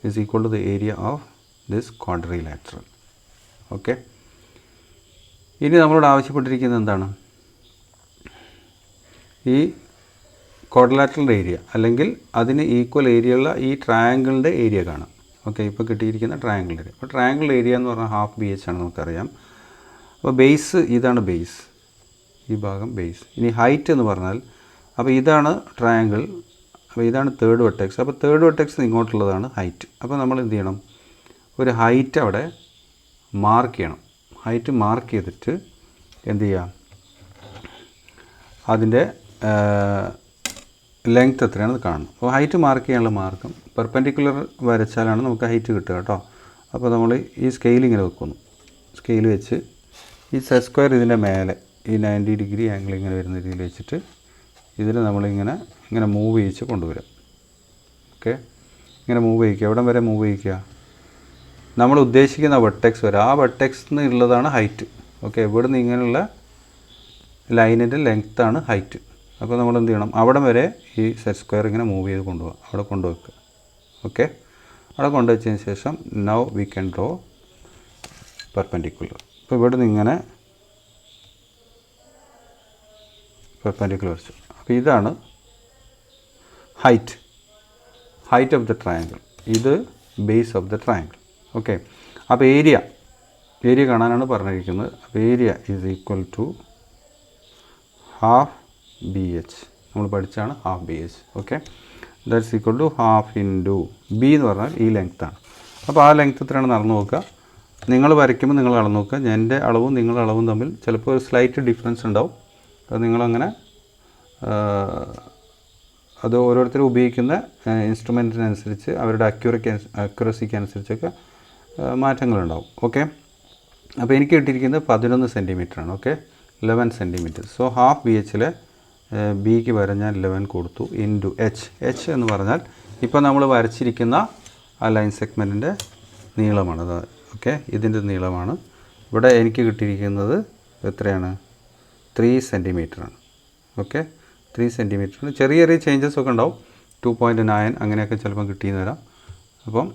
is equal to the area of this quadrilateral. Okay, ഇനി നമ്മളോട് ആവശ്യപ്പെട്ടിരിക്കുന്നത് എന്താണ്? ഈ ക്വാഡ്രിലാറ്ററലിൻ്റെ ഏരിയ അല്ലെങ്കിൽ അതിന് ഈക്വൽ ഏരിയയുള്ള ഈ ട്രയാങ്കിളിൻ്റെ ഏരിയ കാണാം. ഓക്കെ, ഇപ്പോൾ കിട്ടിയിരിക്കുന്ന ട്രയാങ്കിളിൻ്റെ ഏരിയ. അപ്പോൾ ട്രയാങ്കിൾ ഏരിയ എന്ന് പറഞ്ഞാൽ ഹാഫ് BH ആണ് നമുക്കറിയാം. അപ്പോൾ ബേസ്, ഇതാണ് ബേസ്, ഈ ഭാഗം ബേസ്. ഇനി ഹൈറ്റ് എന്ന് പറഞ്ഞാൽ, അപ്പോൾ ഇതാണ് ട്രയാങ്കിൾ, അപ്പോൾ ഇതാണ് തേർഡ് വെർട്ടെക്സ്. അപ്പോൾ തേർഡ് വെർട്ടെക്സ് ഇങ്ങോട്ടുള്ളതാണ് ഹൈറ്റ്. അപ്പോൾ നമ്മൾ എന്ത് ചെയ്യണം? ഒരു ഹൈറ്റ് അവിടെ മാർക്ക് ചെയ്യണം. ഹൈറ്റ് മാർക്ക് ചെയ്തിട്ട് എന്ത് ചെയ്യുക? അതിൻ്റെ ലെങ്ത് എത്രയാണെന്ന് കാണണം. അപ്പോൾ ഹൈറ്റ് മാർക്ക് ചെയ്യാനുള്ള മാർഗം പെർപെൻഡിക്കുലർ വരച്ചാലാണ് നമുക്ക് ഹൈറ്റ് കിട്ടുക കേട്ടോ. അപ്പോൾ നമ്മൾ ഈ സ്കെയിൽ ഇങ്ങനെ വെക്കുന്നു. സ്കെയിൽ വെച്ച് ഈ സെറ്റ് സ്ക്വയർ ഇതിൻ്റെ മേലെ ഈ 90 ഡിഗ്രി ആംഗിൾ ഇങ്ങനെ വരുന്ന രീതിയിൽ വെച്ചിട്ട് ഇതിന് നമ്മളിങ്ങനെ മൂവ് ചെയ്യിച്ച് കൊണ്ടുവരാം. ഓക്കെ, ഇങ്ങനെ മൂവ് ചെയ്യിക്കുക. എവിടം വരെ മൂവ് ചെയ്യിക്കുക? നമ്മൾ ഉദ്ദേശിക്കുന്ന വെർട്ടെക്സ് വരെ. ആ വെർട്ടെക്സിന് ഉള്ളതാണ് ഹൈറ്റ്. ഓക്കെ, ഇവിടുന്ന് ഇങ്ങനെയുള്ള ലൈനിൻ്റെ ലെങ്ത്താണ് ഹൈറ്റ്. അപ്പോൾ നമ്മൾ എന്ത് ചെയ്യണം? അവിടെ വരെ ഈ സെറ്റ് സ്ക്വയർ ഇങ്ങനെ മൂവ് ചെയ്ത് കൊണ്ടുപോകാം. അവിടെ കൊണ്ടുവെക്കുക. ഓക്കെ, അവിടെ കൊണ്ടുവച്ചതിന് ശേഷം now we can draw perpendicular. അപ്പോൾ ഇവിടെ നിന്ന് ഇങ്ങനെ പെർപെൻഡിക്കുലർ വരച്ചു. അപ്പോൾ ഇതാണ് ഹൈറ്റ് ഓഫ് ദ ട്രയാങ്കിൾ. ഇത് base of the triangle. Okay, അപ്പോൾ ഏരിയ കാണാനാണ് പറഞ്ഞിരിക്കുന്നത്. അപ്പോൾ area is equal to half BH. നമ്മൾ പഠിച്ചാണ് half BH. Okay, that's equal to half into B എന്ന് പറഞ്ഞാൽ ഈ ലെങ്ത്താണ്. അപ്പോൾ ആ ലെങ്ത്ത് എത്രയാണ് നടന്നു നോക്കുക. നിങ്ങൾ വരയ്ക്കുമ്പോൾ നിങ്ങൾ അളന്ന് നോക്കുക. എൻ്റെ അളവും നിങ്ങളുടെ അളവും തമ്മിൽ ചിലപ്പോൾ ഒരു സ്ലൈറ്റ് ഡിഫറൻസ് ഉണ്ടാവും. അത് നിങ്ങളങ്ങനെ അത് ഓരോരുത്തരും ഉപയോഗിക്കുന്ന ഇൻസ്ട്രുമെൻറ്റിനനുസരിച്ച് അവരുടെ അക്യുറസിക്ക് അനുസരിച്ചൊക്കെ മാറ്റങ്ങളുണ്ടാവും. ഓക്കെ, അപ്പോൾ എനിക്ക് കിട്ടിയിരിക്കുന്നത് 11 സെൻറ്റിമീറ്ററാണ്. Okay, 11 centimetre. സോ ഹാഫ് BHലെ ബിക്ക് വരെ ഞാൻ 11 കൊടുത്തു ഇൻറ്റു എച്ച് എന്ന് പറഞ്ഞാൽ ഇപ്പോൾ നമ്മൾ വരച്ചിരിക്കുന്ന ആ ലൈൻ സെഗ്മെൻറ്റിൻ്റെ നീളമാണ്. അത് ഓക്കെ, ഇതിൻ്റെ നീളമാണ്. ഇവിടെ എനിക്ക് കിട്ടിയിരിക്കുന്നത് എത്രയാണ്? 3 സെൻറ്റിമീറ്ററാണ്. ഓക്കെ, 3 സെൻറ്റിമീറ്ററാണ്. ചെറിയ ചെറിയ ചേഞ്ചസ് ഒക്കെ ഉണ്ടാവും. 2.9 അങ്ങനെയൊക്കെ ചിലപ്പം കിട്ടിയെന്ന് വരാം. അപ്പം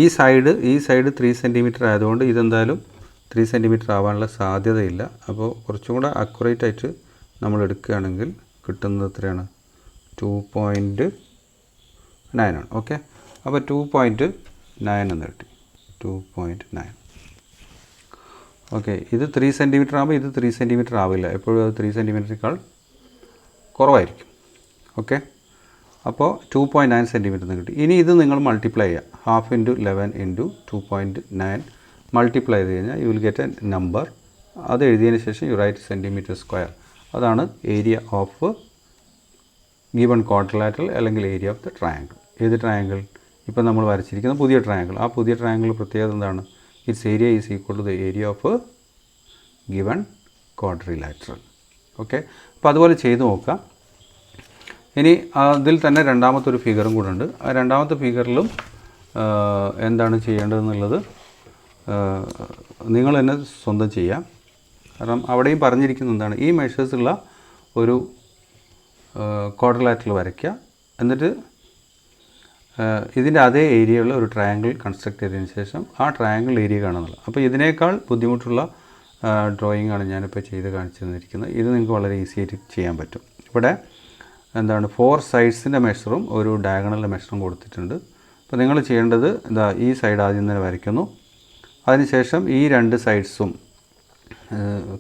ഈ സൈഡ് 3 സെൻറ്റിമീറ്റർ ആയതുകൊണ്ട് ഇതെന്തായാലും 3 സെൻറ്റിമീറ്റർ ആവാനുള്ള സാധ്യതയില്ല. അപ്പോൾ കുറച്ചും കൂടെ അക്യുറേറ്റ് ആയിട്ട് നമ്മൾ എടുക്കുകയാണെങ്കിൽ കിട്ടുന്നത് എത്രയാണ്? 2.9 ആണ്. ഓക്കെ, അപ്പോൾ 2.9 എന്ന് കിട്ടി. 2.9. ഓക്കെ, ഇത് 3 സെൻറ്റിമീറ്റർ ആകുമ്പോൾ ഇത് 3 സെൻറ്റിമീറ്റർ ആവില്ല. എപ്പോഴും അത് 3 സെൻറ്റിമീറ്ററിനേക്കാൾ കുറവായിരിക്കും. ഓക്കെ, അപ്പോൾ 2.9 സെൻറ്റിമീറ്റർ എന്ന് കിട്ടി. ഇനി ഇത് നിങ്ങൾ മൾട്ടിപ്ലൈ ചെയ്യുക. ഹാഫ് ഇൻറ്റു 11 ഇൻറ്റു 2.9 മൾട്ടിപ്ലൈ ചെയ്ത് കഴിഞ്ഞാൽ you will get A number. അത് എഴുതിയതിന് ശേഷം യു റൈറ്റ് സെൻറ്റിമീറ്റർ സ്ക്വയർ. അതാണ് ഏരിയ ഓഫ് ഗിവൺ ക്വാഡ്രിലാറ്ററൽ അല്ലെങ്കിൽ ഏരിയ ഓഫ് ദ ട്രയാങ്കിൾ. ഏത് ട്രയാങ്കിൾ? ഇപ്പോൾ നമ്മൾ വരച്ചിരിക്കുന്ന പുതിയ ട്രയാങ്കിൾ. ആ പുതിയ ട്രയാങ്കിൾ പ്രത്യേകത എന്താണ്? Its area is equal to the area of given quadrilateral. Okay, അപ്പോൾ അതുപോലെ ചെയ്ത് നോക്കുക. ഇനി അതിൽ തന്നെ രണ്ടാമത്തെ ഒരു ഫിഗറും കൂടെ ഉണ്ട്. ആ രണ്ടാമത്തെ ഫിഗറിലും എന്താണ് ചെയ്യേണ്ടതെന്നുള്ളത് നിങ്ങൾ തന്നെ സ്വന്തം ചെയ്യാം. കാരണം അവിടെയും പറഞ്ഞിരിക്കുന്നത് എന്താണ്, ഈ മെഷേഴ്സുള്ള ഒരു ക്വാഡ്രിലാറ്ററൽ വരയ്ക്കുക. എന്നിട്ട് ഇതിൻ്റെ അതേ ഏരിയയുള്ള ഒരു ട്രയാങ്കിൾ കൺസ്ട്രക്ട് ചെയ്തതിന് ശേഷം ആ ട്രയാങ്കിൾ ഏരിയ കാണുന്നുള്ളത്. അപ്പോൾ ഇതിനേക്കാൾ ബുദ്ധിമുട്ടുള്ള ഡ്രോയിങ് ആണ് ഞാനിപ്പോൾ ചെയ്ത് കാണിച്ചു തന്നിരിക്കുന്നത്. ഇത് നിങ്ങൾക്ക് വളരെ ഈസി ആയിട്ട് ചെയ്യാൻ പറ്റും. ഇവിടെ എന്താണ് 4 സൈഡ്സിൻ്റെ മെഷറും ഒരു ഡയഗണലിൻ്റെ മെഷറും കൊടുത്തിട്ടുണ്ട്. അപ്പോൾ നിങ്ങൾ ചെയ്യേണ്ടത് ഇതാ ഈ സൈഡ് ആദ്യം തന്നെ വരയ്ക്കുന്നു. അതിനുശേഷം ഈ 2 സൈഡ്സും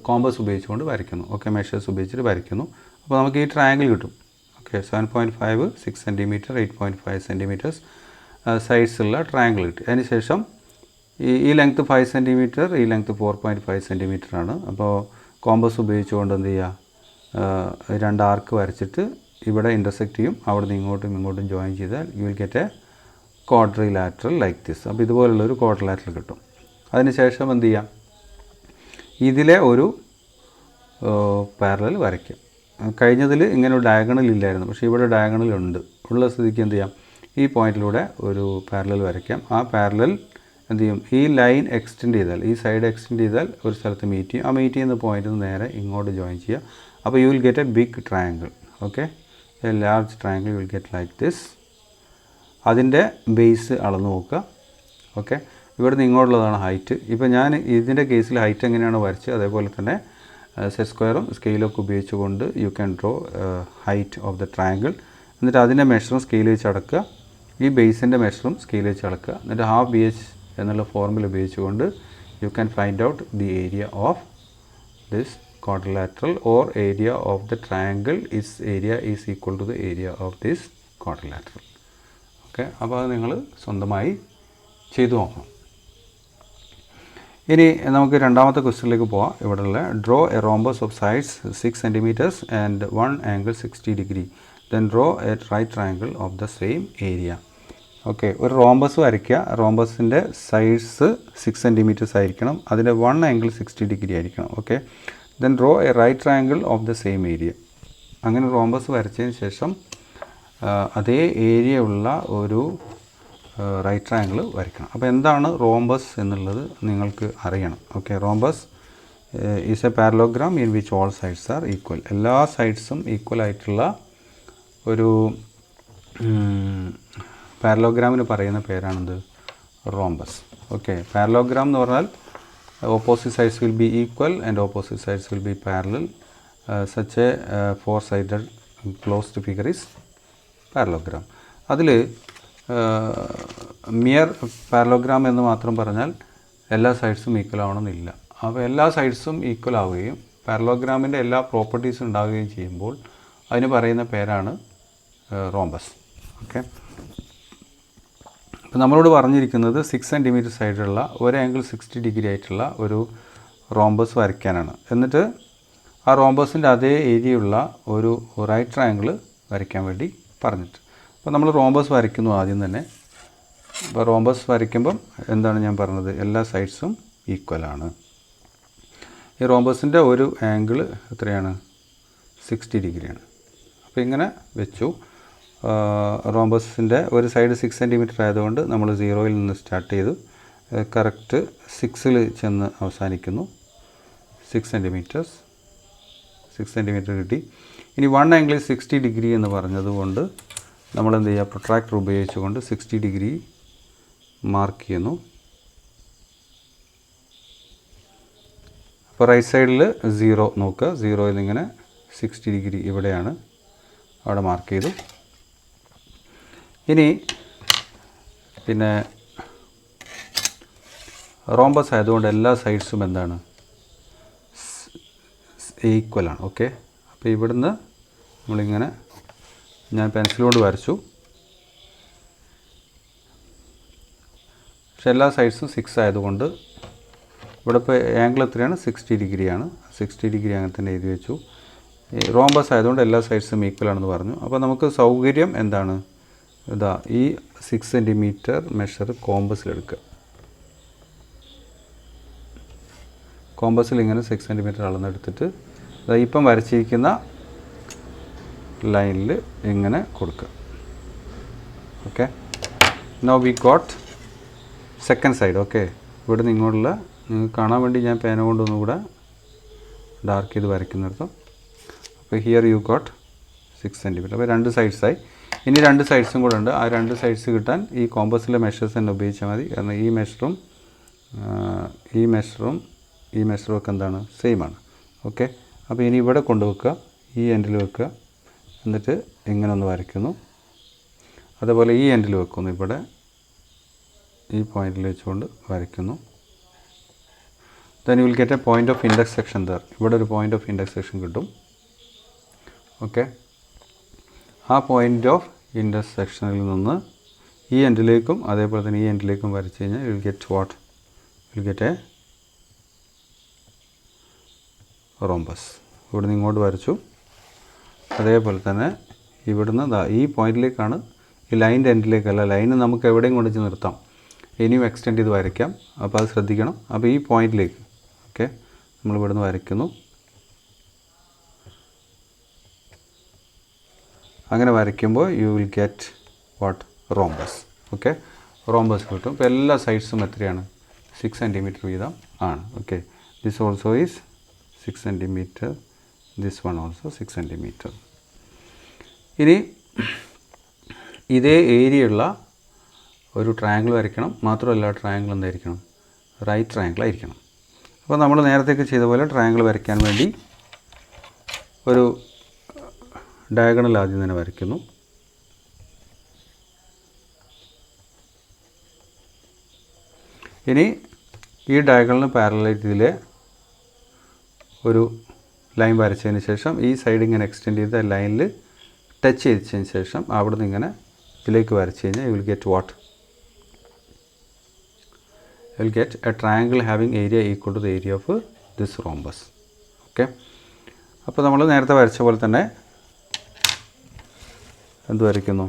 കോമ്പസ് ഉപയോഗിച്ചുകൊണ്ട് വരയ്ക്കുന്നു. ഓക്കെ, മെഷേഴ്സ് ഉപയോഗിച്ചിട്ട് വരയ്ക്കുന്നു. അപ്പോൾ നമുക്ക് ഈ ട്രയാങ്കിൾ കിട്ടും. ഓക്കെ, 7.5 6 സെൻറ്റിമീറ്റർ 8.5 സെൻറ്റിമീറ്റേഴ്സ് സൈഡ്സുള്ള ട്രയാങ്കിൾ കിട്ടി. അതിനുശേഷം ഈ ലെങ്ത്ത് 5 സെൻറ്റിമീറ്റർ, ഈ ലെങ്ത്ത് 4.5 സെൻറ്റിമീറ്റർ ആണ്. അപ്പോൾ കോമ്പസ് ഉപയോഗിച്ചുകൊണ്ട് എന്ത് ചെയ്യുക, 2 ആർക്ക് വരച്ചിട്ട് ഇവിടെ ഇൻ്റർസെക്റ്റ് ചെയ്യും. അവിടെ നിന്ന് ഇങ്ങോട്ടും ജോയിൻ ചെയ്താൽ U will get A quadrilateral like this. അപ്പോൾ ഇതുപോലുള്ളൊരു ക്വാഡ്രിലാറ്ററൽ കിട്ടും. അതിനുശേഷം എന്ത് ചെയ്യാം, ഇതിലെ ഒരു പാരലൽ വരയ്ക്കാം. കഴിഞ്ഞതിൽ ഇങ്ങനെ ഒരു ഡയഗണൽ ഇല്ലായിരുന്നു, പക്ഷേ ഇവിടെ ഡയഗണൽ ഉള്ള സ്ഥിതിക്ക് എന്ത് ചെയ്യാം, ഈ പോയിന്റിലൂടെ ഒരു പാരലൽ വരയ്ക്കാം. ആ പാരലൽ എന്ത് ചെയ്യും, ഈ ലൈൻ എക്സ്റ്റെൻഡ് ചെയ്താൽ, ഈ സൈഡ് എക്സ്റ്റെൻഡ് ചെയ്താൽ ഒരു സ്ഥലത്ത് മീറ്റ് ചെയ്യും. ആ മീറ്റ് ചെയ്യുന്ന പോയിന്റിൽ നിന്ന് നേരെ ഇങ്ങോട്ട് ജോയിൻ ചെയ്യുക. അപ്പോൾ you will get a big triangle. Okay, a large triangle will get like this. അതിൻ്റെ ബേസ് അളന്ന് നോക്കുക. ഓക്കെ, ഇവിടെ നിന്ന് ഇങ്ങോട്ടുള്ളതാണ് ഹൈറ്റ്. ഇപ്പോൾ ഞാൻ ഇതിൻ്റെ കേസിൽ ഹൈറ്റ് എങ്ങനെയാണ് വരച്ചത് അതേപോലെ തന്നെ സെറ്റ് സ്ക്വയറും സ്കെയിലൊക്കെ ഉപയോഗിച്ചുകൊണ്ട് you can draw height of the triangle. എന്നിട്ട് അതിൻ്റെ മെഷറും സ്കെയിൽ വെച്ച് അളക്കുക. ഈ ബേസിൻ്റെ മെഷറും സ്കെയിൽ വെച്ച് അളക്കുക. എന്നിട്ട് ഹാഫ് BH എന്നുള്ള ഫോർമുല ഉപയോഗിച്ചുകൊണ്ട് you can find out the area of this quadrilateral or area of the triangle is equal to the area of this quadrilateral. Okay, അപ്പോൾ അത് നിങ്ങൾ സ്വന്തമായി ചെയ്തു നോക്കണം. ഇനി നമുക്ക് രണ്ടാമത്തെ ക്വസ്റ്റ്യനിലേക്ക് പോവാം. ഇവിടെയുള്ള draw a rhombus of sides 6 centimetres and 1 angle 60 degree then draw a right triangle of the same area. Okay, ഒരു റോംബസ് വരയ്ക്കുക. റോംബസിൻ്റെ സൈഡ്സ് 6 സെൻറ്റിമീറ്റേഴ്സ് ആയിരിക്കണം. അതിൻ്റെ 1 ആംഗിൾ 60 ഡിഗ്രി ആയിരിക്കണം. Okay, then draw a right triangle of the same area. അങ്ങനെ rhombus വരച്ചതിന് ശേഷം അതേ ഏരിയ ഉള്ള ഒരു റൈറ്റ് ട്രയാങ്കിൾ വരയ്ക്കണം. അപ്പോൾ എന്താണ് റോംബസ് എന്നുള്ളത് നിങ്ങൾക്ക് അറിയണം. Okay, rhombus is A parallelogram in which all sides are equal. എല്ലാ സൈഡ്സും ഈക്വൽ ആയിട്ടുള്ള ഒരു പാരലോഗ്രാമിന് പറയുന്ന പേരാണിത് റോംബസ്. ഓക്കെ, പാരലോഗ്രാം എന്ന് പറഞ്ഞാൽ opposite sides will be equal and opposite sides will be parallel. Such a four-sided closed figure is parallelogram. അതിൽ mere parallelogram എന്ന് മാത്രം പറഞ്ഞാൽ എല്ലാ സൈഡ്സും ഈക്വൽ ആവണമെന്നില്ല. അപ്പോൾ എല്ലാ സൈഡ്സും ഈക്വൽ ആവുകയും പാരലോഗ്രാമിൻ്റെ എല്ലാ പ്രോപ്പർട്ടീസും ഉണ്ടാവുകയും ചെയ്യുമ്പോൾ അതിന് പറയുന്ന പേരാണ് റോംബസ്. ഓക്കെ, അപ്പോൾ നമ്മളോട് പറഞ്ഞിരിക്കുന്നത് 6 സെൻറ്റിമീറ്റർ സൈഡിലുള്ള ഒരു ആംഗിൾ 60 ഡിഗ്രി ആയിട്ടുള്ള ഒരു റോംബസ് വരയ്ക്കാനാണ്. എന്നിട്ട് ആ റോംബസിൻ്റെ അതേ ഏരിയയുള്ള ഒരു റൈറ്റ് ട്രയാങ്കിൾ വരയ്ക്കാൻ വേണ്ടി പറഞ്ഞിട്ട്. അപ്പോൾ നമ്മൾ റോംബസ് വരയ്ക്കുന്നു ആദ്യം തന്നെ. അപ്പോൾ റോംബസ് വരയ്ക്കുമ്പം എന്താണ് ഞാൻ പറഞ്ഞത്, എല്ലാ സൈഡ്സും ഈക്വലാണ്. ഈ റോംബസിൻ്റെ ഒരു ആംഗിൾ എത്രയാണ്, 60 ഡിഗ്രിയാണ്. അപ്പോൾ ഇങ്ങനെ വെച്ചു. റോംബസിൻ്റെ ഒരു സൈഡ് 6 സെൻറ്റിമീറ്റർ ആയതുകൊണ്ട് നമ്മൾ 0-ൽ നിന്ന് സ്റ്റാർട്ട് ചെയ്തു കറക്റ്റ് 6-ൽ ചെന്ന് അവസാനിക്കുന്നു. 6 സെൻറ്റിമീറ്റർ കിട്ടി. ഇനി 1 ആംഗിൾ 60 ഡിഗ്രി എന്ന് പറഞ്ഞതുകൊണ്ട് നമ്മൾ എന്ത് ചെയ്യുക, പ്രൊട്രാക്ടർ ഉപയോഗിച്ചുകൊണ്ട് 60 ഡിഗ്രി മാർക്ക് ചെയ്യുന്നു. അപ്പോൾ റൈറ്റ് സൈഡിൽ 0 നോക്കുക. 0-ൽ ഇങ്ങനെ 60 ഡിഗ്രി ഇവിടെയാണ്, അവിടെ മാർക്ക് ചെയ്തു. ഇനി പിന്നെ റോംബസ് ആയതുകൊണ്ട് എല്ലാ സൈഡ്സും എന്താണ്, ഈക്വലാണ്. ഓക്കെ, അപ്പോൾ ഇവിടുന്ന് നമ്മളിങ്ങനെ ഞാൻ പെൻസിൽ കൊണ്ട് വരച്ചു. പക്ഷെ എല്ലാ സൈഡ്സും 6 ആയതുകൊണ്ട് ഇവിടെ ഇപ്പോൾ ആംഗിൾ എത്രയാണ്, 60 ഡിഗ്രിയാണ്. 60 ഡിഗ്രി അങ്ങനെ തന്നെ എഴുതി വെച്ചു. റോംബസ് ആയതുകൊണ്ട് എല്ലാ സൈഡ്സും ഈക്വലാണെന്ന് പറഞ്ഞു. അപ്പോൾ നമുക്ക് സൗകര്യം എന്താണ്, ഇതാ ഈ 6 സെൻറ്റിമീറ്റർ മെഷർ കോമ്പസിലെടുക്കുക. കോമ്പസിൽ ഇങ്ങനെ 6 സെൻറ്റിമീറ്റർ അളന്നെടുത്തിട്ട് ഇപ്പം വരച്ചിരിക്കുന്ന ലൈനിൽ ഇങ്ങനെ കൊടുക്കുക. Okay, now we got second side. Okay, ഇവിടെ നിന്ന് ഇങ്ങോട്ടുള്ള നിങ്ങൾക്ക് കാണാൻ വേണ്ടി ഞാൻ പേന കൊണ്ടൊന്നും കൂടെ ഡാർക്ക് ചെയ്ത് വരയ്ക്കുന്നിടത്തും. അപ്പോൾ ഹിയർ യു ഗോട്ട് 6 സെൻറ്റിമീറ്റർ. അപ്പോൾ 2 സൈഡ്സായി. ഇനി 2 സൈഡ്സും കൂടെ ഉണ്ട്. ആ 2 സൈഡ്സ് കിട്ടാൻ ഈ കോമ്പസിലെ മെഷേഴ്സ് തന്നെ ഉപയോഗിച്ചാൽ മതി. കാരണം ഈ മെഷറും ഈ മെഷറും ഒക്കെ എന്താണ്, സെയിം ആണ്. ഓക്കെ, അപ്പോൾ ഇനി ഇവിടെ കൊണ്ടുവെക്കുക, ഈ എൻഡിൽ വെക്കുക, എന്നിട്ട് ഇങ്ങനെ ഒന്ന് വരയ്ക്കുന്നു. അതുപോലെ ഈ എൻഡിൽ വെക്കുന്നു, ഇവിടെ ഈ പോയിന്റിൽ വെച്ചുകൊണ്ട് വരയ്ക്കുന്നു. Then you will get A point of intersection there. ഇവിടെ ഒരു പോയിൻ്റ് ഓഫ് ഇൻ്റർസെക്ഷൻ കിട്ടും. ഓക്കെ, ആ പോയിൻ്റ് ഓഫ് ഇൻ്റർസെക്ഷനിൽ നിന്ന് ഈ എൻഡിലേക്കും അതേപോലെ തന്നെ ഈ എൻഡിലേക്കും വരച്ച് കഴിഞ്ഞാൽ you will get what, you will get A rhombus. ഇവിടുന്ന് ഇങ്ങോട്ട് വരച്ചു. അതേപോലെ തന്നെ ഇവിടുന്ന് ഈ പോയിന്റിലേക്കാണ്, ഈ ലൈൻ്റെ എൻഡിലേക്കല്ല. ലൈന് നമുക്ക് എവിടെയും കൊണ്ടുവച്ച് നിർത്താം, ഇനിയും എക്സ്റ്റെൻഡ് ചെയ്ത് വരയ്ക്കാം. അപ്പോൾ അത് ശ്രദ്ധിക്കണം. അപ്പോൾ ഈ പോയിന്റിലേക്ക് ഓക്കെ നമ്മൾ ഇവിടുന്ന് വരയ്ക്കുന്നു. അങ്ങനെ വരയ്ക്കുമ്പോൾ U will get what, rhombus. Okay, rhombus കിട്ടും. ഇപ്പോൾ എല്ലാ സൈഡ്സും എത്രയാണ്, 6 സെൻറ്റിമീറ്റർ വീതം ആണ്. Okay, this also is 6 centimetre, this one also 6 centimetre. ഇനി ഇതേ ഏരിയയുള്ള ഒരു ട്രയാങ്കിൾ വരയ്ക്കണം. മാത്രമല്ല ട്രയാങ്കിൾ എന്തായിരിക്കണം, റൈറ്റ് ട്രയാങ്കിൾ ആയിരിക്കണം. അപ്പോൾ നമ്മൾ നേരത്തേക്ക് ചെയ്ത പോലെ ട്രയാങ്കിൾ വരയ്ക്കാൻ വേണ്ടി ഒരു ഡയഗണൽ ആദ്യം തന്നെ വരയ്ക്കുന്നു. ഇനി ഈ ഡയഗണലിന് പാരലലായിട്ട് ഇതിൽ ഒരു ലൈൻ വരച്ചതിന് ശേഷം ഈ സൈഡ് ഇങ്ങനെ എക്സ്റ്റെൻഡ് ചെയ്ത് ലൈനിൽ ടച്ച് ചെയ്തതിന് ശേഷം അവിടെ നിന്ന് ഇങ്ങനെ ഇതിലേക്ക് വരച്ച് കഴിഞ്ഞാൽ you will get what, you will get a triangle having area equal to the area of this rhombus. Okay, അപ്പോൾ നമ്മൾ നേരത്തെ വരച്ച പോലെ തന്നെ എന്ത് വരയ്ക്കുന്നു,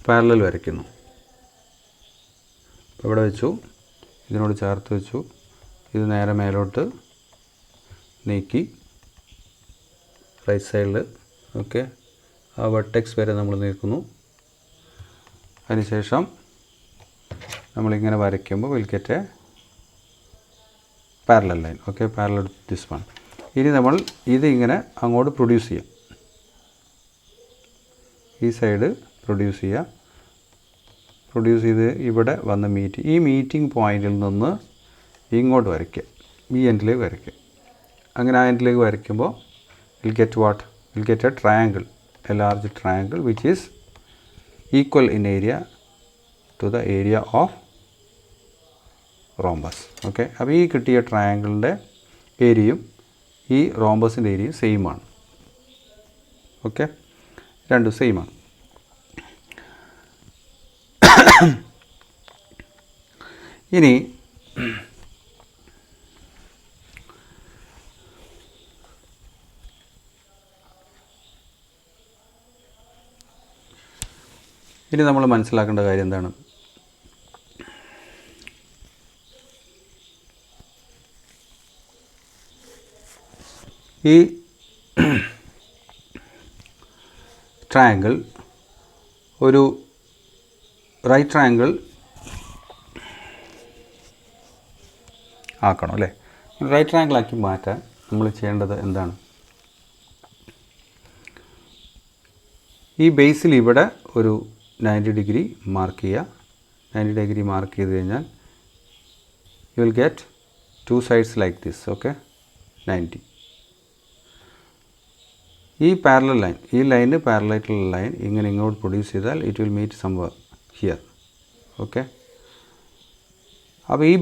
പാരലൽ വരയ്ക്കുന്നു. അപ്പോൾ ഇവിടെ വെച്ചു, ഇതിനോട് ചേർത്ത് വെച്ചു, ഇത് നേരെ മേലോട്ട് നീക്കി റൈറ്റ് സൈഡിൽ. ഓക്കെ, ആ വെർട്ടെക്സ് വരെ നമ്മൾ നീക്കുന്നു. അതിനുശേഷം നമ്മളിങ്ങനെ വരയ്ക്കുമ്പോൾ will get A parallel line. Okay, parallel this one. ഇനി നമ്മൾ ഇതിങ്ങനെ അങ്ങോട്ട് പ്രൊഡ്യൂസ് ചെയ്യാം. ഈ സൈഡ് പ്രൊഡ്യൂസ് ചെയ്യുക. പ്രൊഡ്യൂസ് ചെയ്ത് ഇവിടെ വന്ന് ഈ മീറ്റിംഗ് പോയിന്റിൽ നിന്ന് ഇങ്ങോട്ട് വരയ്ക്കുക, ഈ എൻഡിലേക്ക് വരയ്ക്കുക. അങ്ങനെ ആ എൻഡിലേക്ക് വരയ്ക്കുമ്പോൾ will get what, will get a triangle, a large triangle which is equal in area to the area of rhombus. Okay, അപ്പോൾ ഈ കിട്ടിയ ട്രയാങ്കിളിൻ്റെ ഏരിയയും ഈ റോംബസിൻ്റെ ഏരിയയും സെയിമാണ്. ഓക്കെ, രണ്ടും സെയിമാണ്. ഇനി നമ്മൾ മനസ്സിലാക്കേണ്ട കാര്യം എന്താണ്, ഈ ട്രയാങ്കിൾ ഒരു റൈറ്റ് ട്രയാങ്കിൾ ആക്കണം അല്ലേ. റൈറ്റ് ട്രയാങ്കിൾ ആക്കി മാറ്റാൻ നമ്മൾ ചെയ്യേണ്ടത് എന്താണ്, ഈ ബേസിൽ ഇവിടെ ഒരു 90 ഡിഗ്രി മാർക്ക് ചെയ്യുക. 90 ഡിഗ്രി മാർക്ക് ചെയ്ത് കഴിഞ്ഞാൽ you will get 2 sides like this. Okay, 90. ഈ പാരലൽ ലൈൻ, ഈ ലൈന് പാരലായിട്ടുള്ള ലൈൻ ഇങ്ങനെ ഇങ്ങോട്ട് പ്രൊഡ്യൂസ് ചെയ്താൽ it will meet somewhere here. Okay, അപ്പോൾ ഈ